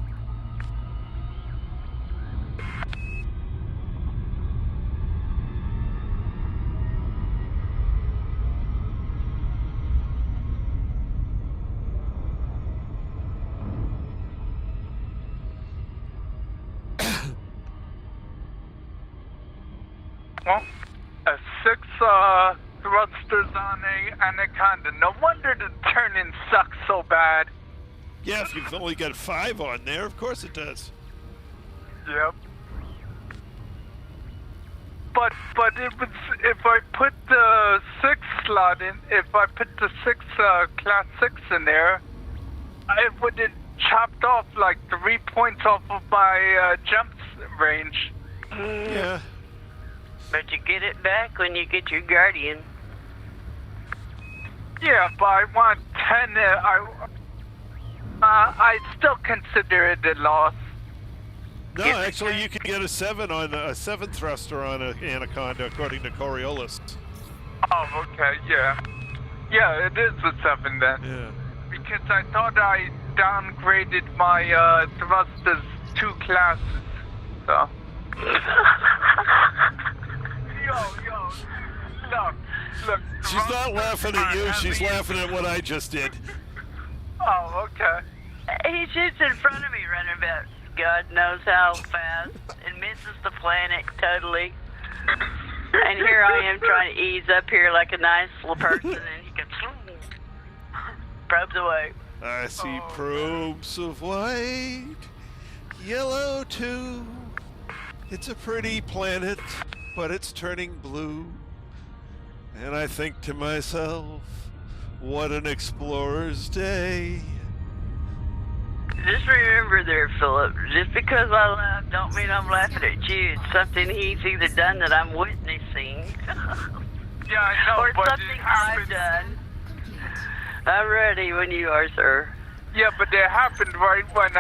Well, 6 thrusters on a Anaconda. No wonder the turn-in sucks so bad. Yeah, if you've only got 5 on there, of course it does. Yep. But if I put the 6 slot in, if I put the 6 class 6 in there, it would have chopped off like 3 points off of my jump range. Yeah. But you get it back when you get your Guardian. Yeah, but I want 10. I still consider it a loss. No, actually, you could get a 7 on a 7 thruster on an Anaconda, according to Coriolis. Oh, okay, yeah. Yeah, it is a 7 then. Yeah. Because I thought I downgraded my thrusters 2 classes, so. Look. She's not laughing at you, she's laughing at what I just did. Oh, okay. He shoots in front of me running about God knows how fast and misses the planet totally. And here I am trying to ease up here like a nice little person, and he goes, probes away. I see probes of white, yellow too. It's a pretty planet, but it's turning blue. And I think to myself, what an explorer's day. Just remember there, Philip, just because I laugh don't mean I'm laughing at you. It's something he's either done that I'm witnessing. Yeah, I know, or but something I've done. I'm ready when you are, sir. Yeah, but it happened right when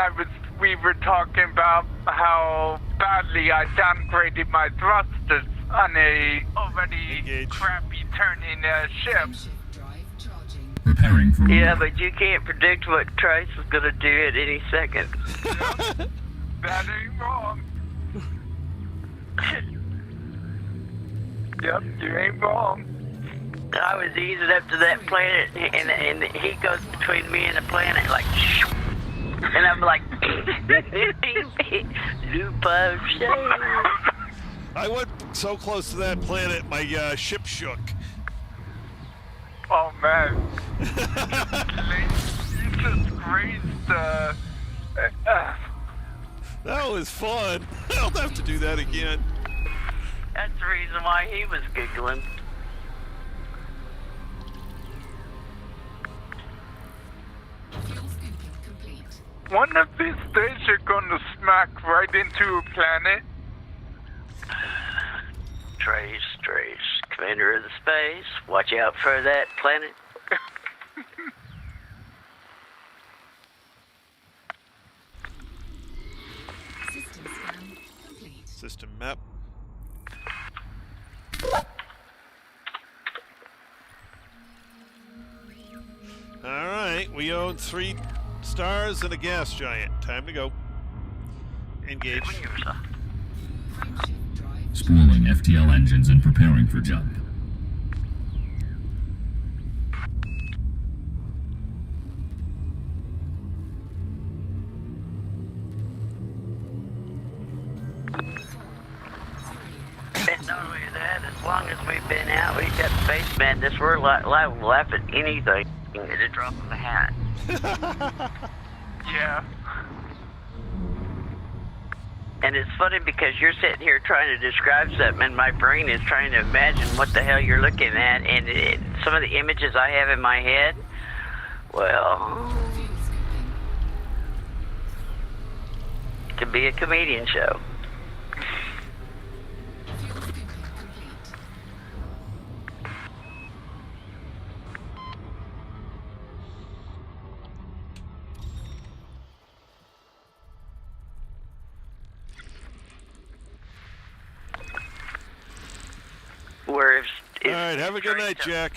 we were talking about how badly I downgraded my thrusters on a already Engage. crappy turning ship. Shift drive charging. Preparing for Yeah, reload. but you can't predict what Trice is going to do at any second. That ain't wrong. Yep, you ain't wrong. I was easing up to that planet, and he goes between me and the planet, like, and I'm like, loop of shame. I went so close to that planet, my ship shook. Oh man. You just grazed That was fun. I'll have to do that again. That's the reason why he was giggling. Fuel scooping complete. one of these days you're gonna smack right into a planet. Trace, commander of the space, watch out for that planet. System scan complete. System map. Alright, we own 3 stars and a gas giant. Time to go. Engage. Frameshift drive Spooling FTL engines and preparing for jump. And not only that, as long as we've been out, we've got Space Madness, we're liable to laugh at anything at a drop of a hat. Yeah. And it's funny because you're sitting here trying to describe something, and my brain is trying to imagine what the hell you're looking at, and some of the images I have in my head, well, fuel scooping. it could be a comedian show. Fuel scooping complete. Where if Alright, have a good night, Jack.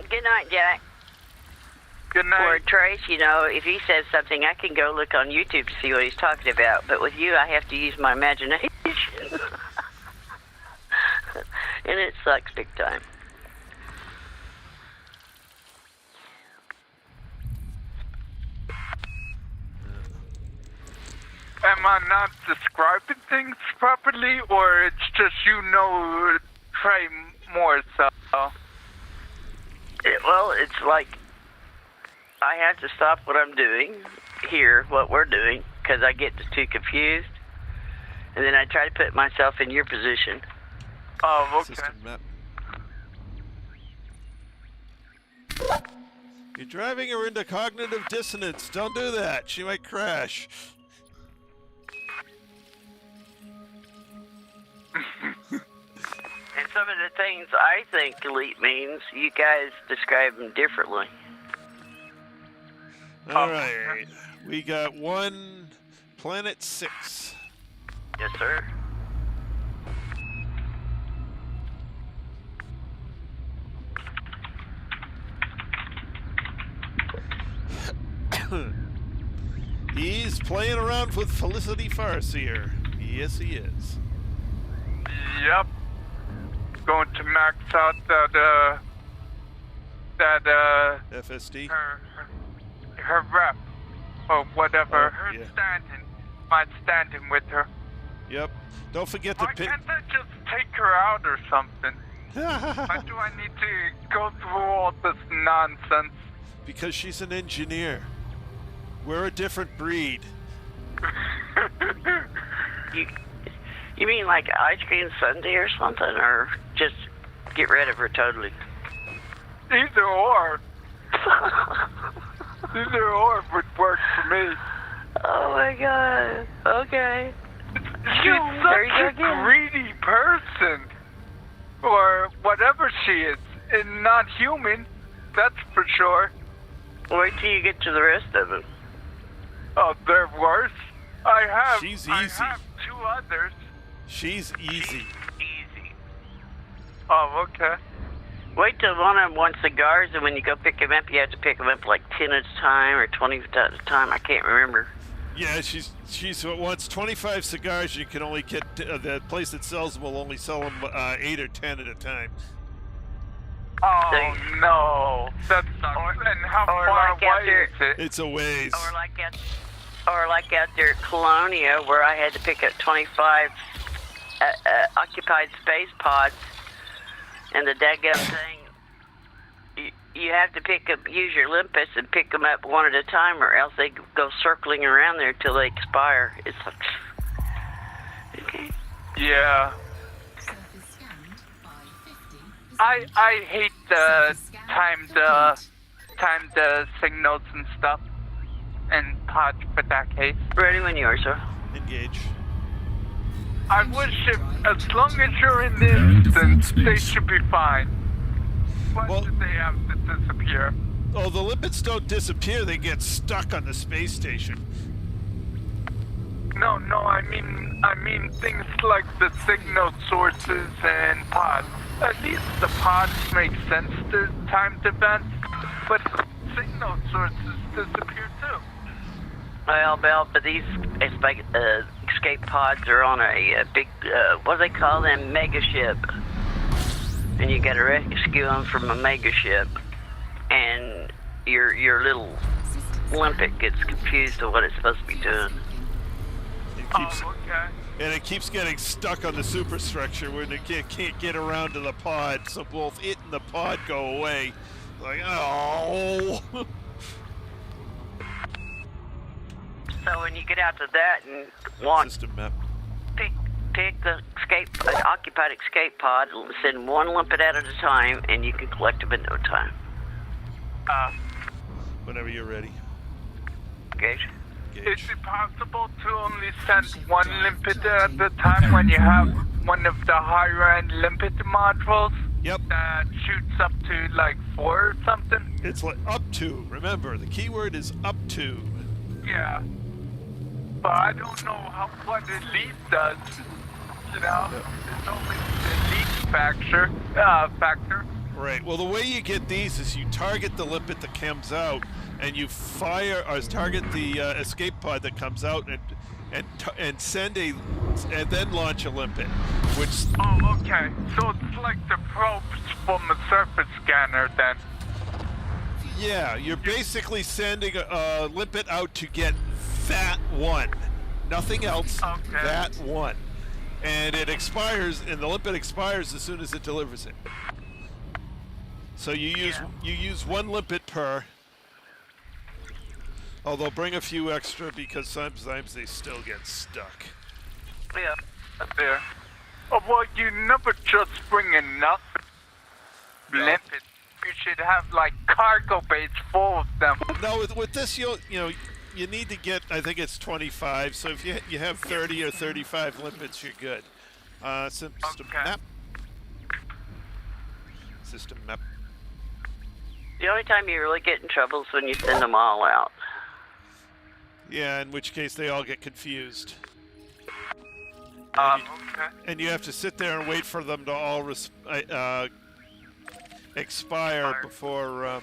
Good night, Jack. Good Or night. Trace, you know, if he says something, I can go look on YouTube to see what he's talking about. But with you, I have to use my imagination. And it sucks big time. Am I not describing things properly, or it's just you know Trey more so? Well, it's like I have to stop what I'm doing, hear what we're doing, because I get too confused. And then I try to put myself in your position. Oh, okay. System map. You're driving her into cognitive dissonance. Don't do that. She might crash. And some of the things I think delete means, you guys describe them differently. All right. We got one planet 6. Yes, sir. He's playing around with Felicity Farseer. Yes, he is. Yep. Going to max out that FSD. her rep, or whatever, Oh, her yeah. standing, my standing with her. Yep. Don't forget to Why pick. can't I just take her out or something? Why do I need to go through all this nonsense? Because she's an engineer. We're a different breed. You mean like ice cream sundae or something, or just get rid of her totally? Either or. Either or would work for me. Oh my god. Okay. She's There you such go a again. greedy person. Or whatever she is. And not human, that's for sure. Wait till you get to the rest of them. Oh, they're worse? She's I easy. have 2 others. She's easy. Easy. Oh, okay. Wait till one of them wants cigars, and when you go pick them up, you have to pick them up like 10 at a time or 20 at a time. I can't remember. Yeah, she's wants 25 cigars. You can only get the place that sells them will only sell them 8 or 10 at a time. Oh, no. That sucks. And how far like away after- is it? It's a ways. Or like out there at Colonia, where I had to pick up 25 occupied space pods, and the daggum thing, you have to use your limpets and pick them up one at a time, or else they go circling around there till they expire. It's like, okay. Yeah. Surface scanned by 50%. I hate the timed signals and stuff, and pods for that case. Ready when you are, sir. Engage. I wish as long as you're in Preparing the to find instance, they space. should be fine. Why Well- do they have to disappear? Oh, the limpets don't disappear. They get stuck on the space station. No, I mean things like the signal sources and pods. At least the pods make sense to timed events, but signal sources disappear too. Well, but these escape pods are on a big, what do they call them, mega ship. And you gotta rescue them from a mega ship. And your little limpet gets confused to what it's supposed to be doing. It keeps, Oh, okay. and it keeps getting stuck on the superstructure when it can't get around to the pod. So both it and the pod go away. Like, oh. So when you get out to that and want System map. pick the occupied escape pod, send one limpet out at a time, and you can collect them in no time. Whenever you're ready. Okay? Is it possible to only send one limpet at a time when you have one of the higher-end limpet modules Yep. that shoots up to like 4 or something? It's like up to. Remember, the keyword is up to. Yeah. But I don't know what elite does. You know, it's only the elite factor. Right. Well, the way you get these is you target the limpet that comes out, and you fire or target the escape pod that comes out, and send and then launch a limpet, which. Oh, okay. So it's like the probes from a surface scanner then. Yeah, you're basically sending a limpet out to get that one, nothing else. Okay. That one, and it expires, and the limpet expires as soon as it delivers it. So you use one limpet per. Although bring a few extra because sometimes they still get stuck. Yeah. There. Oh, well, you never just bring enough limpets. You should have like cargo bays full of them. No, with this you need to get, I think it's 25. So if you have 30 or 35 limpets, you're good. System Okay. map. System map. The only time you really get in trouble is when you send them all out. Yeah, in which case they all get confused. Okay. And you have to sit there and wait for them to all expire before. All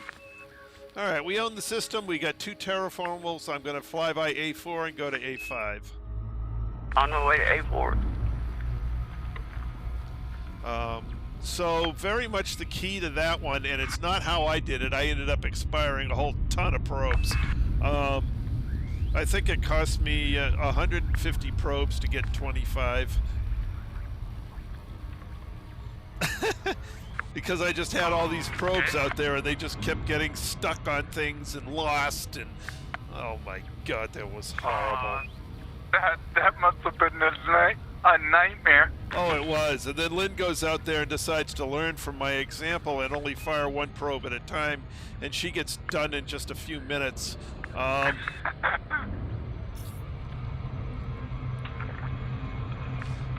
right, we own the system. We got 2 terraformables. I'm going to fly by A4 and go to A5. On my way to A4. So very much the key to that one, and it's not how I did it. I ended up expiring a whole ton of probes. I think it cost me 150 probes to get 25. Because I just had all these probes out there, and they just kept getting stuck on things and lost, and oh my god, that was horrible. That must have been a nightmare. Oh, it was. And then Lynn goes out there and decides to learn from my example and only fire one probe at a time, and she gets done in just a few minutes.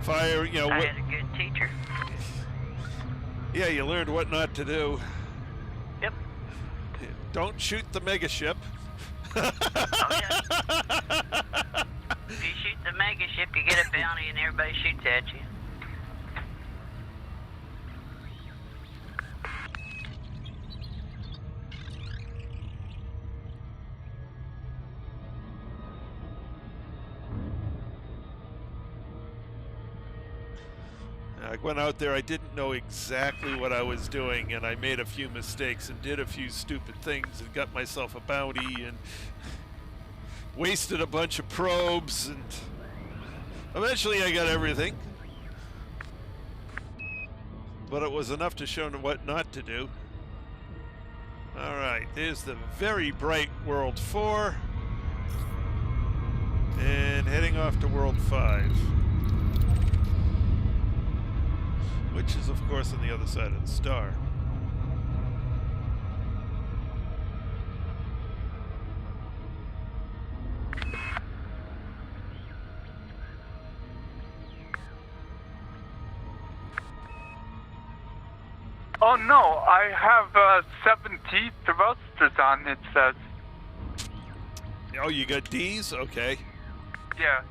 Fire, I had a good teacher. Yeah, you learned what not to do. Yep. Don't shoot the mega ship. Oh, yeah. If you shoot the mega ship, you get a bounty and everybody shoots at you. I went out there, I didn't know exactly what I was doing, and I made a few mistakes and did a few stupid things and got myself a bounty and wasted a bunch of probes, and eventually I got everything. But it was enough to show what not to do. Alright, there's the very bright World 4. And heading off to World 5. Which is, of course, on the other side of the star. Oh no, I have 70 thrusters on, it says. Oh, you got D's? Okay. Yeah.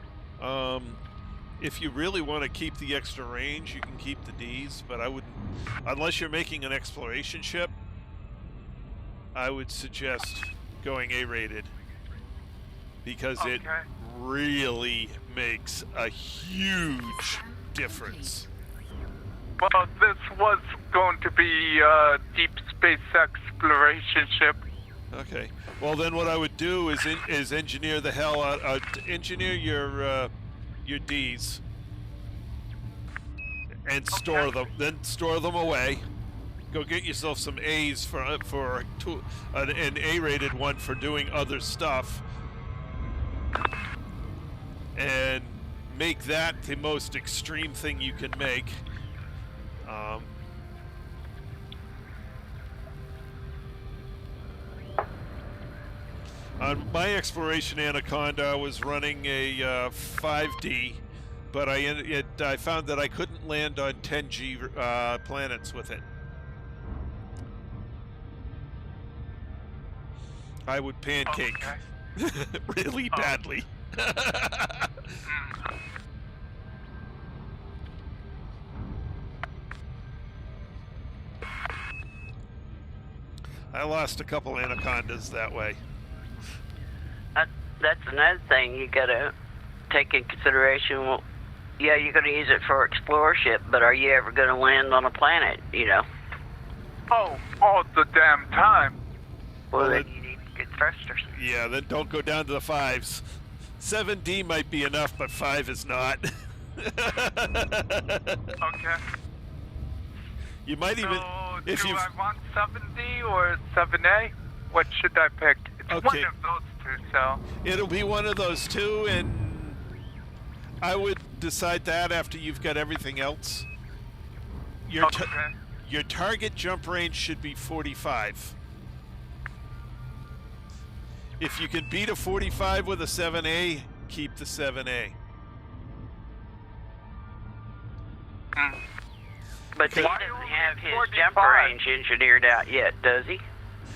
If you really want to keep the extra range, you can keep the D's, but I wouldn't, unless you're making an exploration ship, I would suggest going A-rated, because it really makes a huge difference. Well, this was going to be a deep space exploration ship. Okay. Well, then what I would do is engineer the hell out, engineer your D's and store them. Then store them away. Go get yourself some A's for an A-rated one for doing other stuff, and make that the most extreme thing you can make. On my exploration Anaconda, I was running a 5D, but I found that I couldn't land on 10G planets with it. I would pancake really badly. I lost a couple Anacondas that way. That's another thing you gotta take in consideration. Well, yeah, you're gonna use it for explorership, but are you ever gonna land on a planet? You know. Oh, all the damn time. Well, then you need good thrusters. Yeah, then don't go down to the 5s. 7D might be enough, but 5 is not. Okay. You might even, if do you. I want 7D or 7A? What should I pick? It's one Okay. of those two, so. It'll be one of those two, and I would decide that after you've got everything else. Your target jump range should be 45. If you can beat a 45 with a 7A, keep the 7A. But he Why doesn't only have his 45? jump range engineered out yet, does he?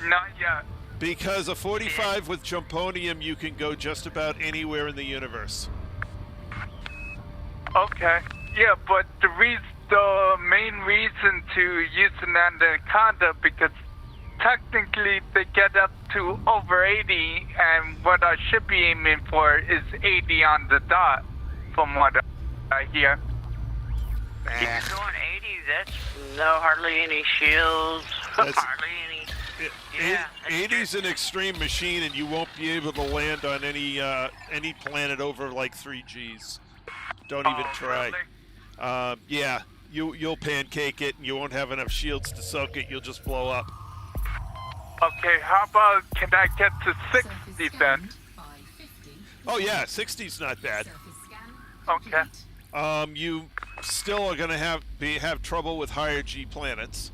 Not yet. Because a 45 with Jumponium, you can go just about anywhere in the universe. Okay. Yeah, but the main reason to use an Anaconda, because technically they get up to over 80, and what I should be aiming for is 80 on the dot, from what I hear. If you're going 80, that's hardly any shields, hardly any. Yeah, 80's an extreme machine, and you won't be able to land on any planet over like 3Gs. Don't even try. Really? Yeah, you'll pancake it, and you won't have enough shields to soak it. You'll just blow up. Okay, how about, can I get to 60 then? Oh yeah, 60's not bad. Okay. You still are gonna have trouble with higher G planets.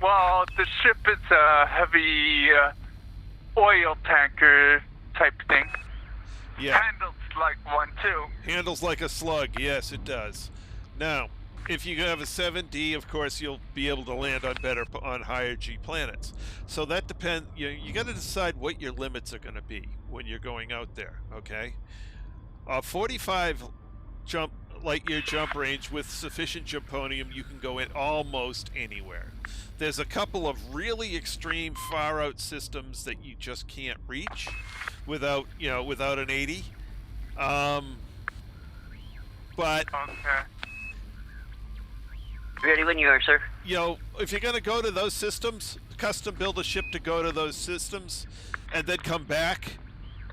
Well, the ship is a heavy oil tanker type thing. Yeah. Handles like one too. Handles like a slug. Yes, it does. Now, if you have a 7D, of course, you'll be able to land on higher G planets. So that depends. You got to decide what your limits are going to be when you're going out there. Okay, 45 light year jump range with sufficient jumponium, you can go in almost anywhere. There's a couple of really extreme far out systems that you just can't reach without an 80. But Okay. Ready when you are, sir. if you're going to go to those systems, custom build a ship to go to those systems, and then come back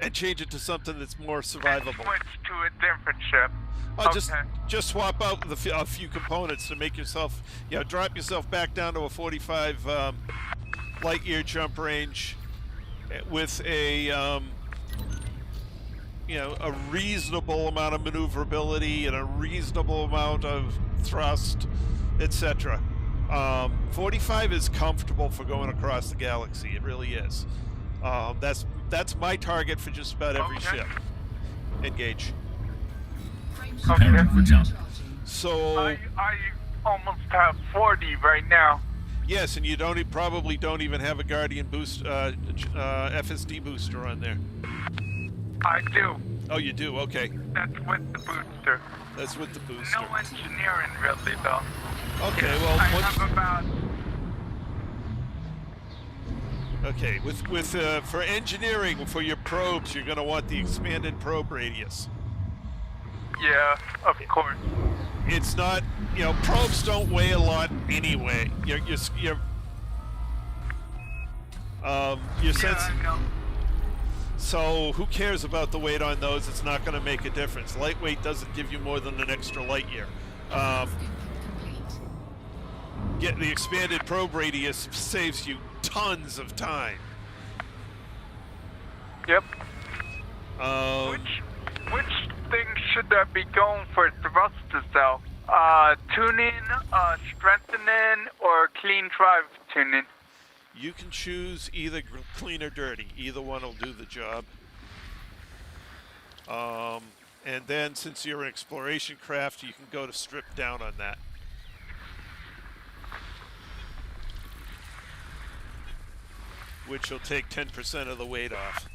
and change it to something that's more survivable. Switch to a different ship. Just swap out a few components to make yourself, drop yourself back down to a 45 light year jump range with a reasonable amount of maneuverability and a reasonable amount of thrust, etc. 45 is comfortable for going across the galaxy. It really is. That's my target for just about every ship. Engage. Preparing for jump. So I almost have 40 right now. yes, and you probably don't even have a Guardian boost FSD booster on there. I do. Oh, you do? Okay. That's with the booster. That's with the booster. No engineering, really, though. Okay, well, I have about... Okay, for engineering, for your probes, you're going to want the expanded probe radius. Yeah, of course. It's not, probes don't weigh a lot anyway. Your sense. I know. So who cares about the weight on those? It's not going to make a difference. Lightweight doesn't give you more than an extra light year. Get the expanded probe radius saves you tons of time. Yep. Which thing should I be going for thrusters, though? Tuning, strengthening, or clean drive tuning? You can choose either clean or dirty. Either one will do the job. And then, since you're an exploration craft, you can go to strip down on that. Which will take 10% of the weight off.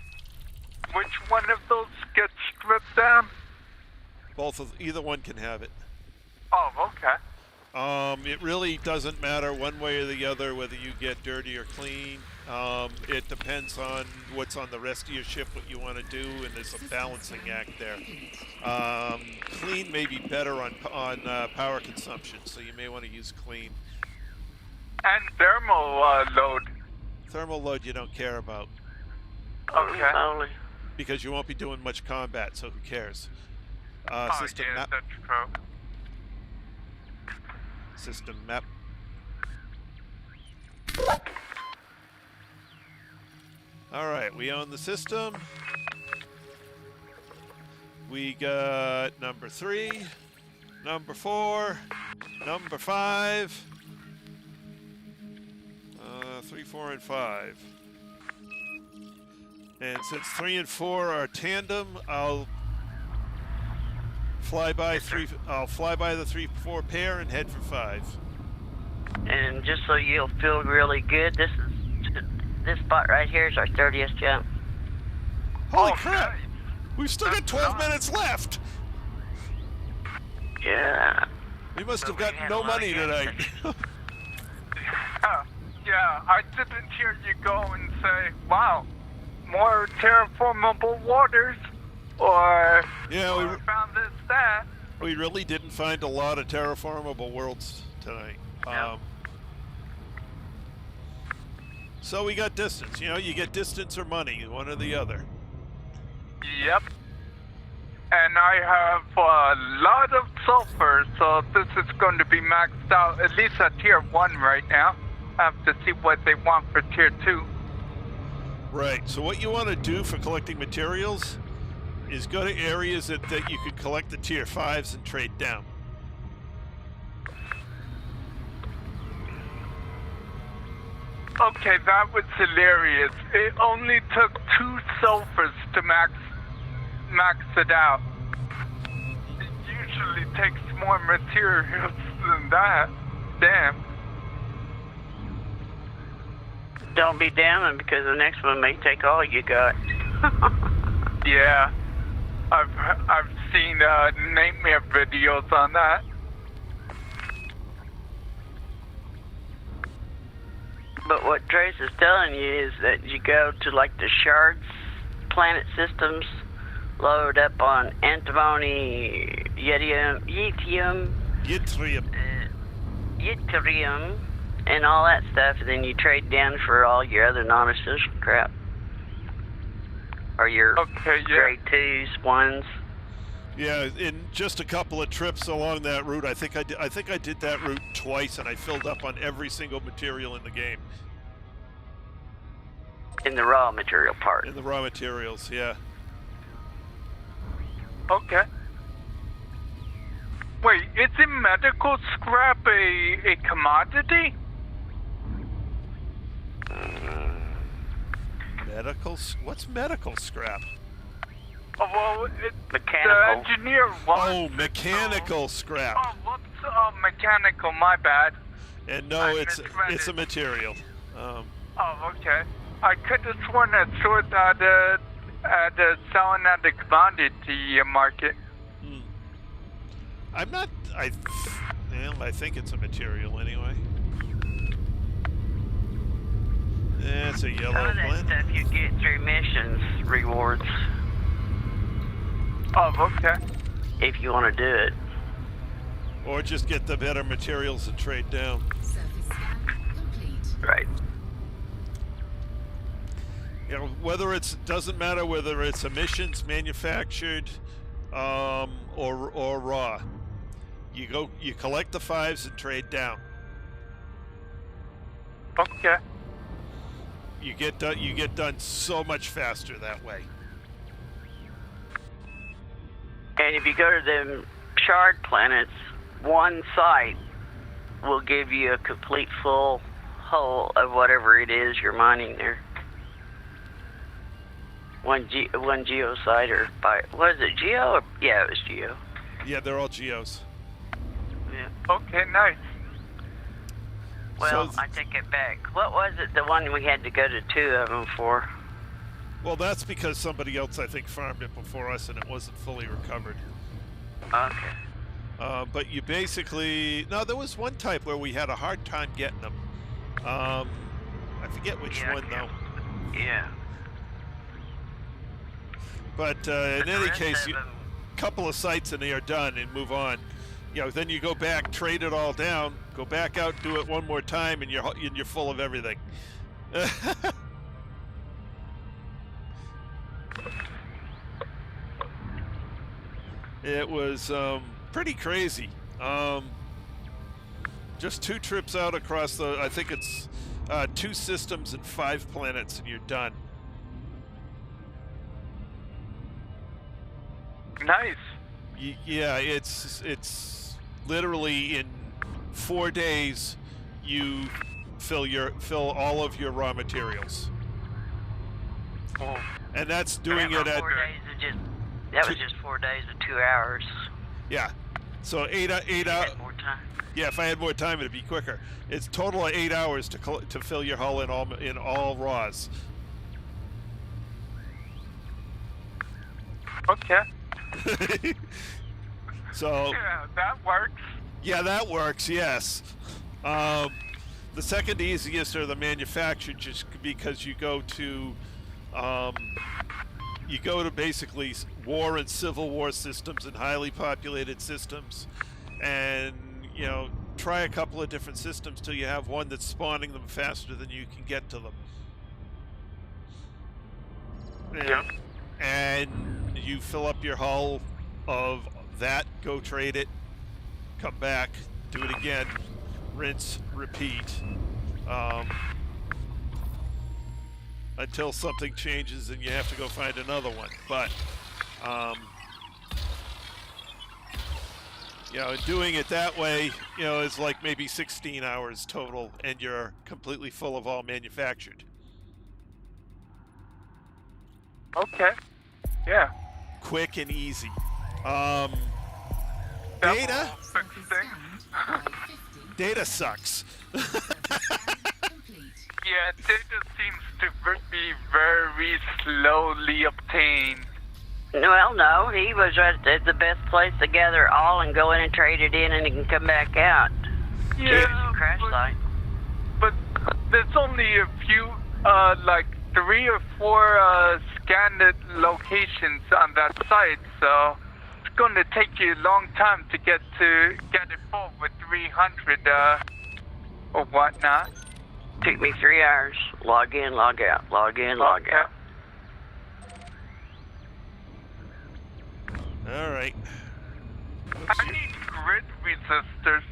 Which one of those gets stripped down? Either one can have it. Oh, okay. It really doesn't matter one way or the other whether you get dirty or clean. It depends on what's on the rest of your ship, what you want to do, and there's a balancing act there. Clean may be better on power consumption, so you may want to use clean. And thermal load. Thermal load you don't care about. Okay. Because you won't be doing much combat, so who cares? System yeah, map. that's true. System map. Alright, we own the system. We got number 3, number 4, number 5. 3, 4, and 5. And since 3 and 4 are tandem, I'll fly by the 3-4 pair and head for 5. And just so you'll feel really good, this spot right here is our 30th jump. Holy crap! Nice. We've still got 12 minutes left! Yeah. We must have gotten had no a lot money of tonight. Yeah, I didn't hear you go and say, wow, more terraformable waters, or Yeah, or found this, that. we really didn't find a lot of terraformable worlds tonight. No. So we got distance. You get distance or money, one or the other. Yep. And I have a lot of sulfur, so this is going to be maxed out, at least at tier 1 right now. I have to see what they want for tier 2. Right, so what you want to do for collecting materials is go to areas that you could collect the tier 5s and trade down. Okay, that was hilarious. It only took 2 sulfurs to max it out. It usually takes more materials. that. Damn. Don't be damning because the next one may take all you got. Yeah. I've seen nightmare videos on that. But what Trace is telling you is that you go to like the shards planet systems, load up on antimony, yttrium, and all that stuff, and then you trade down for all your other non-essential crap. Or your grade 2s, 1s. Yeah, in just a couple of trips along that route, I think I did that route twice, and I filled up on every single material in the game. In the raw material part. In the raw materials, yeah. Okay. Wait, isn't medical scrap a commodity? What's medical scrap? Oh, well, mechanical. The engineer wants. Oh, mechanical scrap. Oh, whoops. Oh, mechanical. My bad. And no, it's a material. Oh, okay. I could have sworn that sort at selling at the commodity market. I'm not. I think it's a material anyway. It's a yellow Some of that blend. stuff you get through missions rewards. Oh, okay. If you want to do it. Or just get the better materials and trade down. Surface scan complete. Right. You know, doesn't matter whether it's emissions, manufactured, or raw. You collect the 5s and trade down. Okay. You get done so much faster that way. And if you go to them shard planets, one site will give you a complete full hull of whatever it is you're mining there. One geo site, or was it geo? Or, yeah, it was geo. Yeah, they're all geos. Yeah. Okay, nice. Well, So I take it back. What was it, the one we had to go to 2 of them for? well, that's because somebody else, I think, farmed it before us and it wasn't fully recovered. Okay. But you basically... No, there was one type where we had a hard time getting them. I forget which one, though. Yeah. But in any case, a couple of sites and they are done and move on. You know, then you go back, trade it all down, go back out, do it one more time, and you're full of everything. It was pretty crazy. Just 2 trips out across I think it's 2 systems and 5 planets, and you're done. Nice. Yeah, it's literally in 4 days you fill all of your raw materials. Oh. And that's doing it at 4 days of that was just 4 days of 2 hours. Yeah. So 8 hours. More time. Yeah, if I had more time, it'd be quicker. It's total of 8 hours to fill your hull in all raws. Okay. So Yeah, that works. yeah, that works. Yes. The second easiest are the manufactured, just because you go to basically war and civil war systems and highly populated systems, and you know, try a couple of different systems till you have one that's spawning them faster than you can get to them. Yeah. And you fill up your hull of that, go trade it, come back, do it again, rinse, repeat, until something changes and you have to go find another one. But you know, doing it that way, you know, is like maybe 16 hours total, and you're completely full of all manufactured. Okay. Yeah. Quick and easy. That Data? will fix things. Scanned by 50. Data sucks. Complete. Yeah, data seems to be very slowly obtained. Well, no, he was right at the best place to gather all and go in and trade it in, and it can come back out. Yeah, Crash site. but there's only a few, like 3 or 4 scanned locations on that site, so it's going to take you a long time to get it full with 300 or whatnot. Took me 3 hours. Log in, log out. Log in, log Okay. out. All right. I need grid resistors.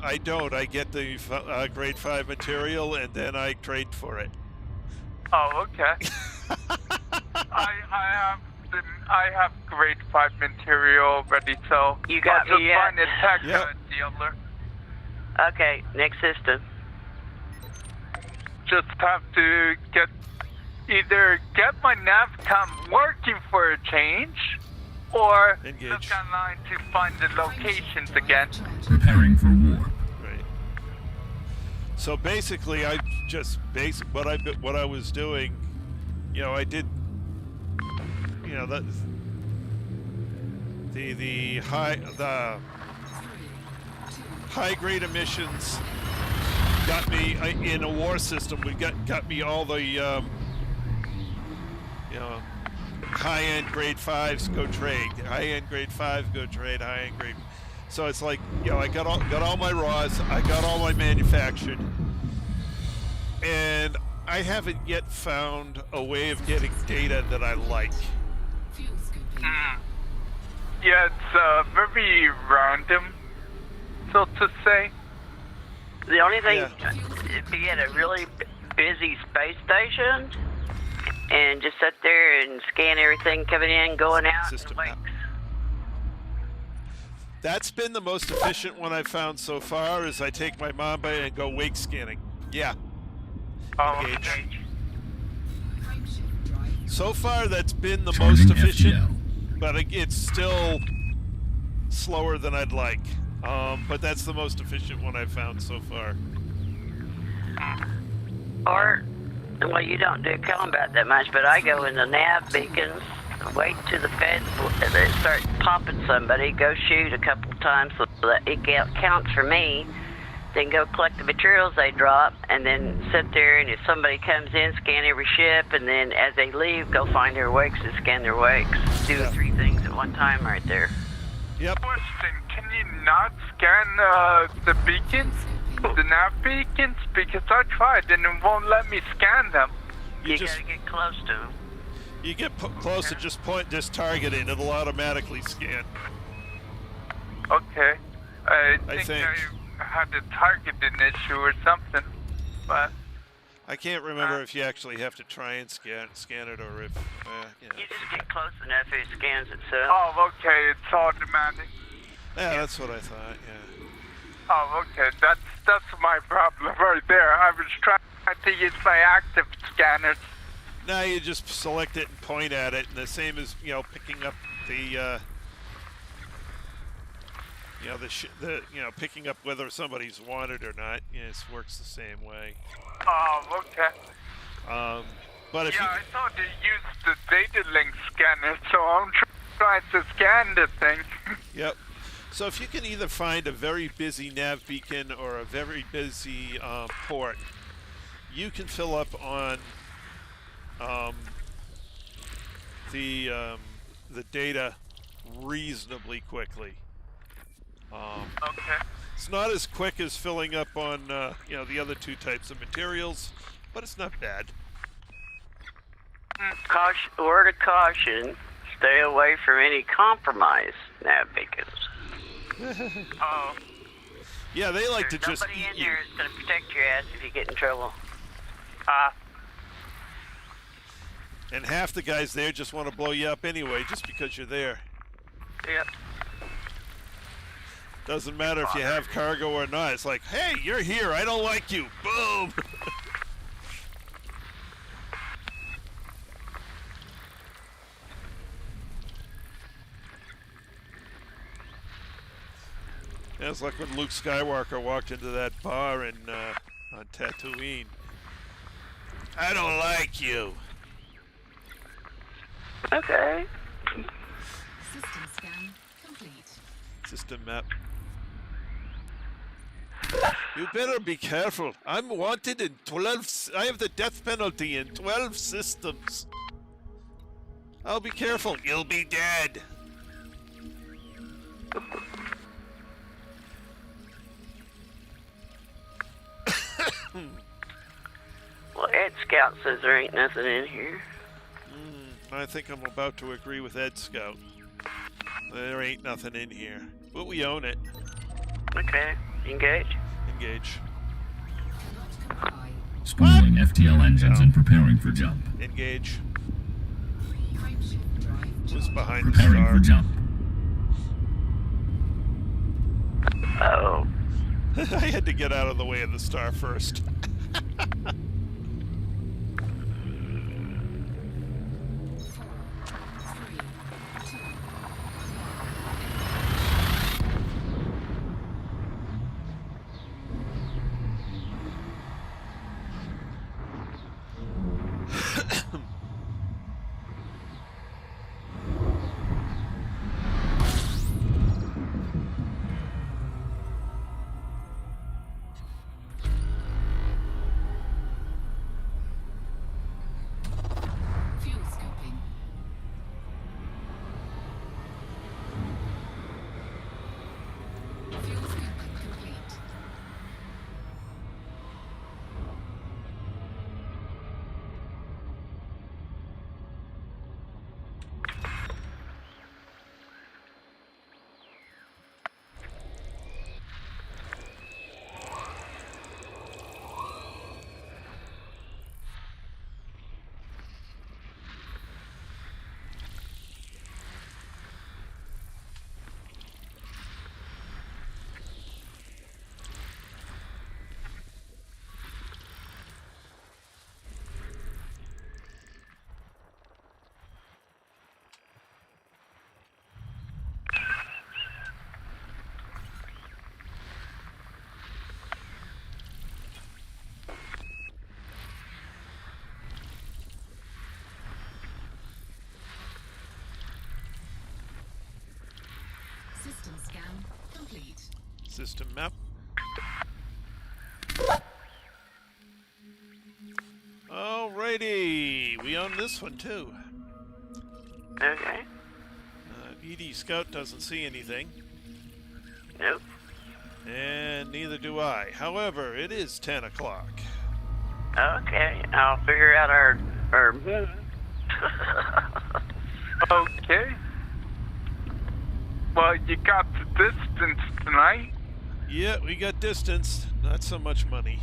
I don't. I get the grade 5 material and then I trade for it. Oh, okay. I have grade 5 material already, so You got I'll me just yet? find a tech Yep. dealer. Okay, next system. Just have to either get my navcom working for a change, or Engage. look online to find the locations again. Preparing for war. Right. So basically, I just what I was doing. You know, I did. You know that the high grade emissions got me in a war system. We got me all the you know, high end grade 5s go trade, high end grade 5 go trade, high end grade. So it's like, you know, I got all my raws, I got all my manufactured, and I haven't yet found a way of getting data that I like. Fuel scooping. Yeah, it's very random, so to say. The only thing, Yeah. if you get a really busy space station and just sit there and scan everything coming in, going out, System and map. wakes. That's been the most efficient one I've found so far. Is I take my Mamba and go wake scanning. Yeah. Oh, Engage. okay. Frameshift drive. So far, that's been the Charging most efficient, FTL. but it's still slower than I'd like. But that's the most efficient one I've found so far. Or, well, you don't do combat that much, but I go in the nav beacons, wait till the feds start popping somebody, go shoot a couple times so that it counts for me, then go collect the materials they drop, and then sit there, and if somebody comes in, scan every ship, and then as they leave, go find their wakes and scan their wakes. Do Yeah. 3 things at one time right there. Yep. Question, can you not scan the beacons? The nav beacons? Because I tried and it won't let me scan them. You just gotta get close to them. you get close to just target it, it'll automatically scan. Okay. I think think. I had a targeting issue or something, but I can't remember if you actually have to try and scan it or if you know. You just get close enough, it scans itself. oh, okay, it's automatic. Yeah, that's what I thought. Yeah. Oh, okay, that's my problem right there. I was trying to use my active scanners. Now you just select it and point at it, and the same as, you know, picking up the you know, picking up whether somebody's wanted or not. You know, it works the same way. Oh, okay. But if Yeah, you, I thought you used the data link scanner, so I'm trying to scan the thing. yep. So if you can either find a very busy nav beacon or a very busy port, you can fill up on the data reasonably quickly. Okay. It's not as quick as filling up on you know, the other 2 types of materials, but it's not bad. Caution, word of caution, stay away from any compromised nav beacons. Oh, Yeah, they like There's to just nobody eat in you. there that's going to protect your ass if you get in trouble. And half the guys there just want to blow you up anyway, just because you're there. Yep. Doesn't matter if you have cargo or not. It's like, hey, you're here. I don't like you. Boom. Yeah, it's like when Luke Skywalker walked into that bar in on Tatooine. I don't like you. Okay. System scan complete. System map. You better be careful. I'm wanted in 12... I have the death penalty in 12 systems. I'll be careful. You'll be dead. Well, Ed Scout says there ain't nothing in here. I think I'm about to agree with Ed Scout. There ain't nothing in here. But we own it. Okay. Engage. Engage. Cannot comply. Spooling FTL engines and preparing for jump. Engage. Frameshift drive Who's charged. behind the Preparing star? for jump. Oh. I had to get out of the way of the star first. 4, 3, 2, fuel scoping. Fuel scoping complete. System scan complete. System map. Alrighty, we own this one too. Okay. ED Scout doesn't see anything, Nope. and neither do I. However, it is 10 o'clock. Okay. I'll figure out our Okay. Well, you got the distance tonight. Yeah, we got distance, not so much money.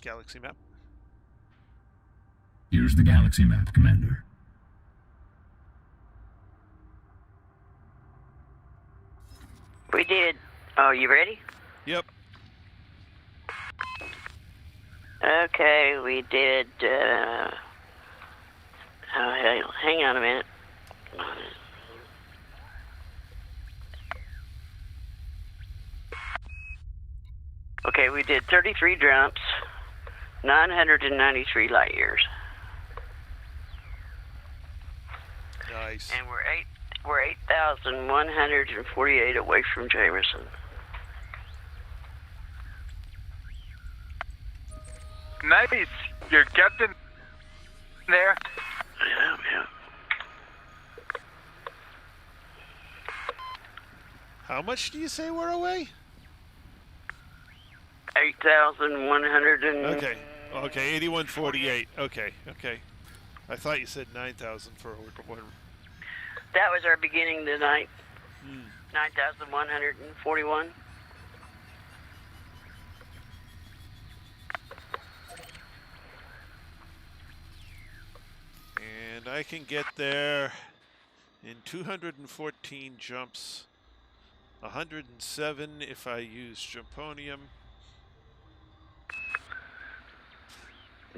Galaxy map. Here's the galaxy map, Commander. We did. Oh, you ready? Yep. Okay, we did. Hang on a minute. Okay, we did 33 jumps, 993 light years, Nice. and we're 8,148 away from Jameson. Nice. You're getting there. Yeah, yeah. How much do you say we're away? 8,100 and... Okay. Okay, 8148. Okay, okay. I thought you said 9,000 for one. That was our beginning tonight. Hmm. 9,141. And I can get there in 214 jumps. 107 if I use Jumponium.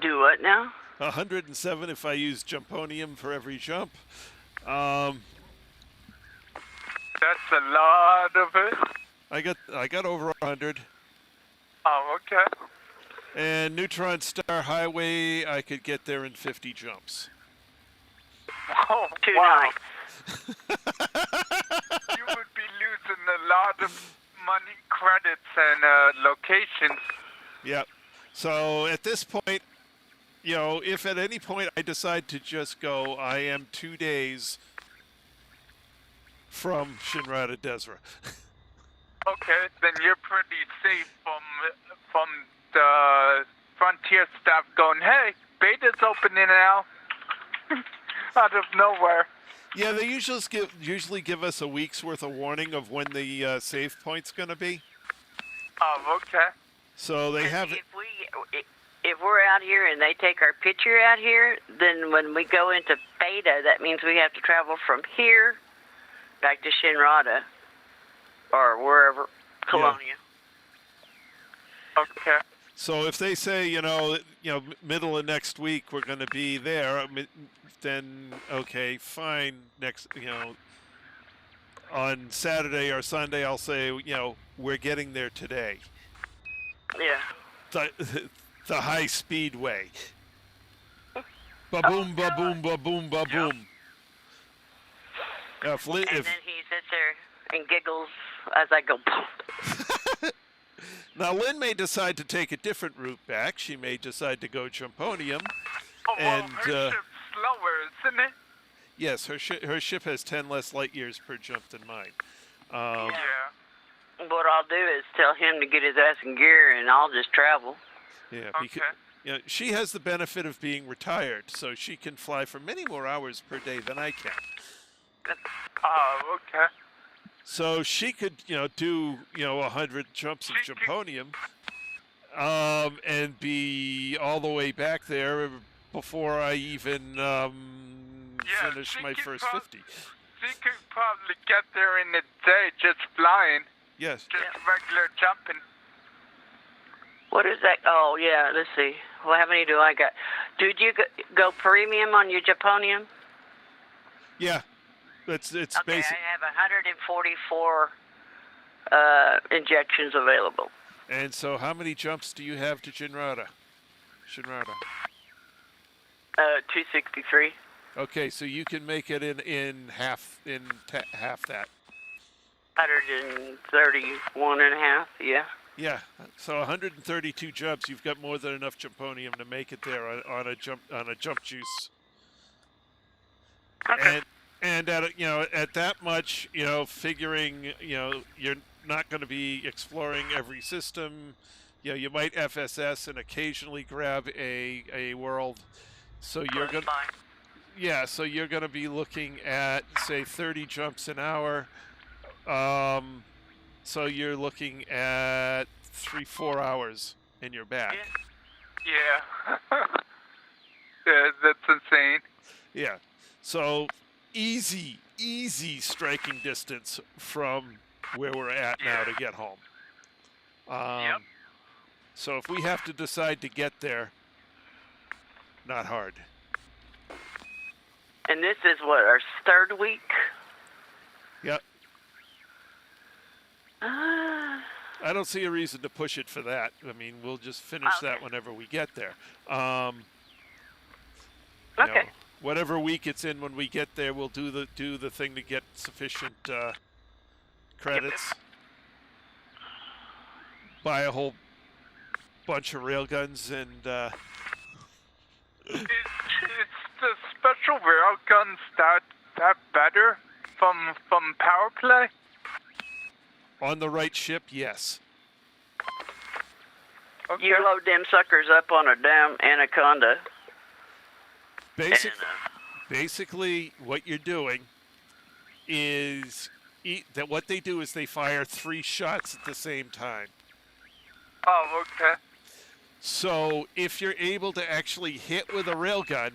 Do what now? 107 if I use Jumponium for every jump. That's a lot of it. I got over 100. Oh, okay. And Neutron Star Highway, I could get there in 50 jumps. Oh, Two wow. nights. You would be losing a lot of money, credits, and locations. Yep. So at this point, you know, if at any point I decide to just go, I am 2 days from Shinrarta Dezhra. Okay, then you're pretty safe from the frontier staff going, hey, beta's opening now. Out of nowhere. Yeah, they usually give us a week's worth of warning of when the save point's going to be. Oh, okay. So they have it. If we're out here and they take our picture out here, then when we go into beta, that means we have to travel from here back to Shinrarta or wherever, Colonia. Okay. So if they say, you know, middle of next week we're going to be there, then okay, fine. Next, on Saturday or Sunday, I'll say, we're getting there today. Yeah. The high speed way. Ba boom, ba boom, ba boom, ba boom. And then he sits there and giggles as I go. Now, Lynn may decide to take a different route back. She may decide to go Jumponium. Oh, well, And, her ship's slower, isn't it? Yes, her ship has 10 less light years per jump than mine. Yeah. What I'll do is tell him to get his ass in gear, and I'll just travel. Yeah, Okay. because she has the benefit of being retired, so she can fly for many more hours per day than I can. Oh, okay. So she could, do 100 jumps of Jumponium, and be all the way back there before I even finish my first 50. She could probably get there in a day just flying. Yes. Just regular jumping. What is that? Oh, yeah, let's see. Well, how many do I got? Did you go premium on your Japonium? Yeah. It's okay, basic. I have 144 injections available. And so how many jumps do you have to Shinrarta? 263. Okay, so you can make it in half that. 131 and a half, yeah. Yeah, so 132 jumps. You've got more than enough Jumponium to make it there on a jump juice. Okay. And at that much, figuring you're not going to be exploring every system. You might FSS and occasionally grab a world. So you're going to. Yeah, so you're going to be looking at, say, 30 jumps an hour. So you're looking at 3-4 hours in your back. Yeah. Yeah, that's insane. Yeah. So easy striking distance from where we're at now to get home. Yep. So if we have to decide to get there, not hard. And this is what, our third week? Yep. I don't see a reason to push it for that. I mean, we'll just finish that whenever we get there. Okay. Whatever week it's in when we get there, we'll do the thing to get sufficient credits. Buy a whole bunch of railguns and. Is the special railguns that better from power play? On the right ship, yes. Okay. You load them suckers up on a damn anaconda. Basic, And, basically, what you're doing is what they do is they fire 3 shots at the same time. Oh, okay. So if you're able to actually hit with a railgun,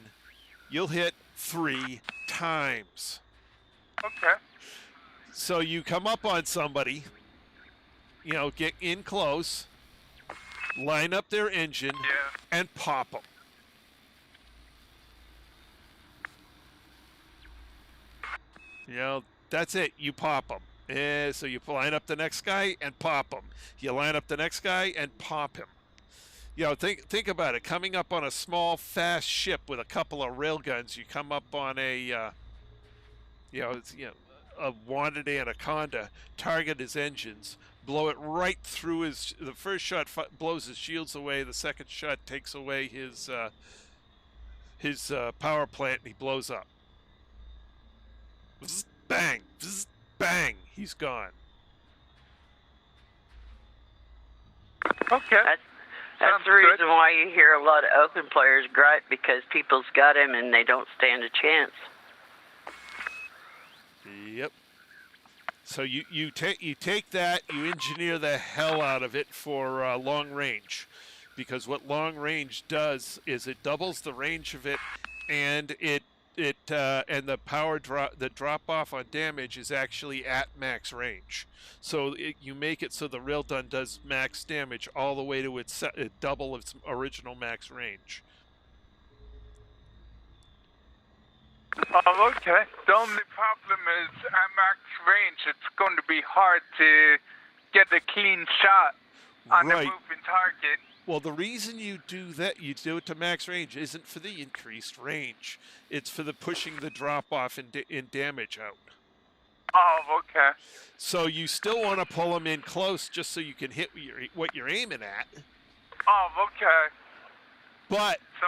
you'll hit 3 times. Okay. So you come up on somebody, get in close, line up their engine, Yeah. and pop them. That's it. You pop them. So you line up the next guy and pop him. You line up the next guy and pop him. Think about it. Coming up on a small, fast ship with a couple of railguns, you come up on a wanted anaconda, target his engines, blow it right through the first shot blows his shields away, the second shot takes away his power plant, and he blows up. Bzz, bang, bzz, bang, he's gone. Okay. That's the reason why you hear a lot of open players gripe, because people's got him and they don't stand a chance. Yep. So you take that, you engineer the hell out of it for long range, because what long range does is it doubles the range of it, and and the drop off on damage is actually at max range. So you make it so the railgun does max damage all the way to double its original max range. Oh, okay. The only problem is at max range, it's going to be hard to get a clean shot on a moving target. Well, the reason you do it to max range isn't for the increased range. It's for the pushing the drop off in damage out. Oh, okay. So you still want to pull them in close just so you can hit what you're aiming at. Oh, okay. But so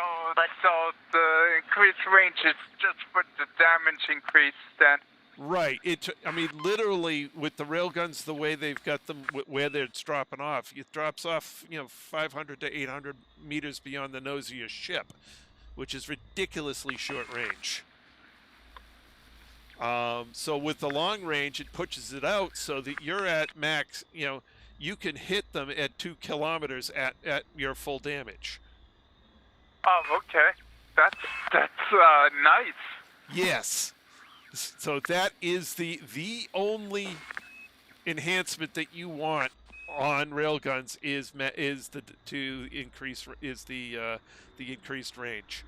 the increased range is just for the damage increase then. Right. Literally, with the railguns, the way they've got them, where they're dropping off, it drops off, 500 to 800 meters beyond the nose of your ship, which is ridiculously short range. So with the long range, it pushes it out so that you're at max. You can hit them at 2 kilometers at your full damage. Oh, okay. That's nice. Yes. So that is the only enhancement that you want on railguns is the increased range.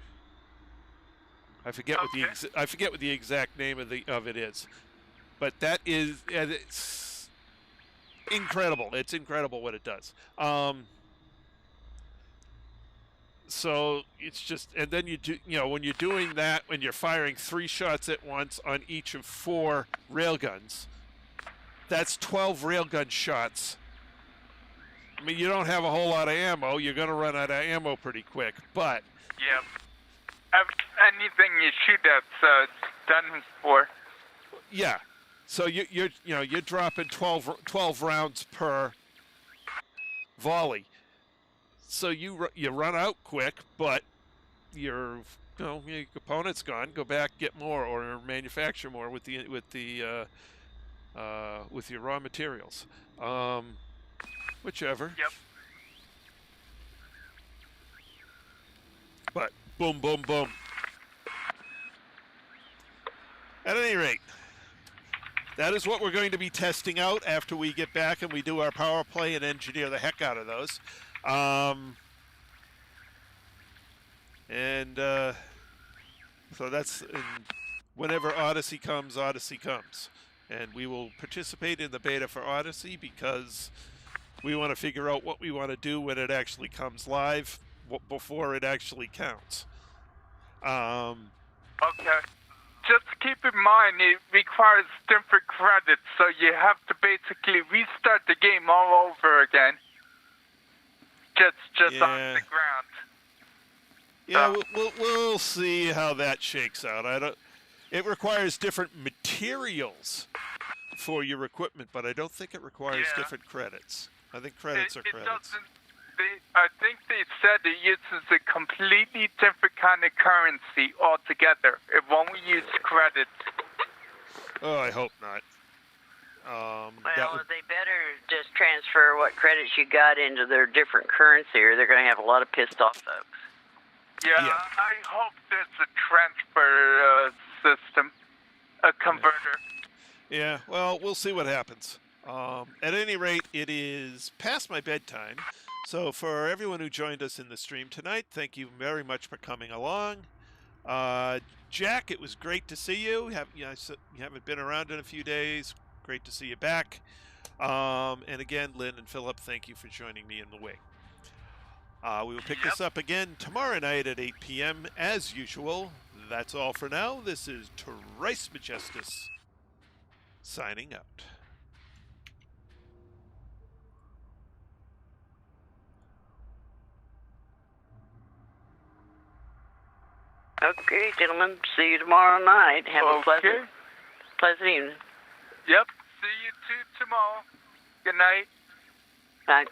I forget what the exact name of it is, but it's incredible. It's incredible what it does. So it's just, and then you do, when you're doing that, when you're firing 3 shots at once on each of 4 railguns, that's 12 railgun shots. I mean, you don't have a whole lot of ammo. You're going to run out of ammo pretty quick, but Yep. Anything you shoot at's done for. Yeah. So you're dropping 12 rounds per volley. So you run out quick, but your opponent's gone. Go back, get more, or manufacture more with your raw materials. Whichever. Yep. But boom, boom, boom. At any rate, that is what we're going to be testing out after we get back and we do our power play and engineer the heck out of those. So that's whenever Odyssey comes, and we will participate in the beta for Odyssey because we want to figure out what we want to do when it actually comes live before it actually counts. Okay. Just keep in mind it requires different credits, so you have to basically restart the game all over again. Just on the ground. Yeah, we'll see how that shakes out. It requires different materials for your equipment, but I don't think it requires Yeah. different credits. I think credits are It credits. doesn't. I think they said it uses a completely different kind of currency altogether. It won't use credits. Oh, I hope not. That Well, would, they better just transfer what credits you got into their different currency, or they're going to have a lot of pissed off folks. Yeah, Yeah. I hope there's a transfer system, a converter. yeah, well, we'll see what happens. At any rate, it is past my bedtime. So for everyone who joined us in the stream tonight, thank you very much for coming along. Jack, it was great to see you. You haven't been around in a few days. Great to see you back. And again, Lynn and Philip, thank you for joining me in the wing. We will pick this up again tomorrow night at 8 p.m. as usual. That's all for now. This is Trice Majestus signing out. Okay, gentlemen. See you tomorrow night. Have a pleasant evening. Yep. See you two tomorrow. Good night. Bye.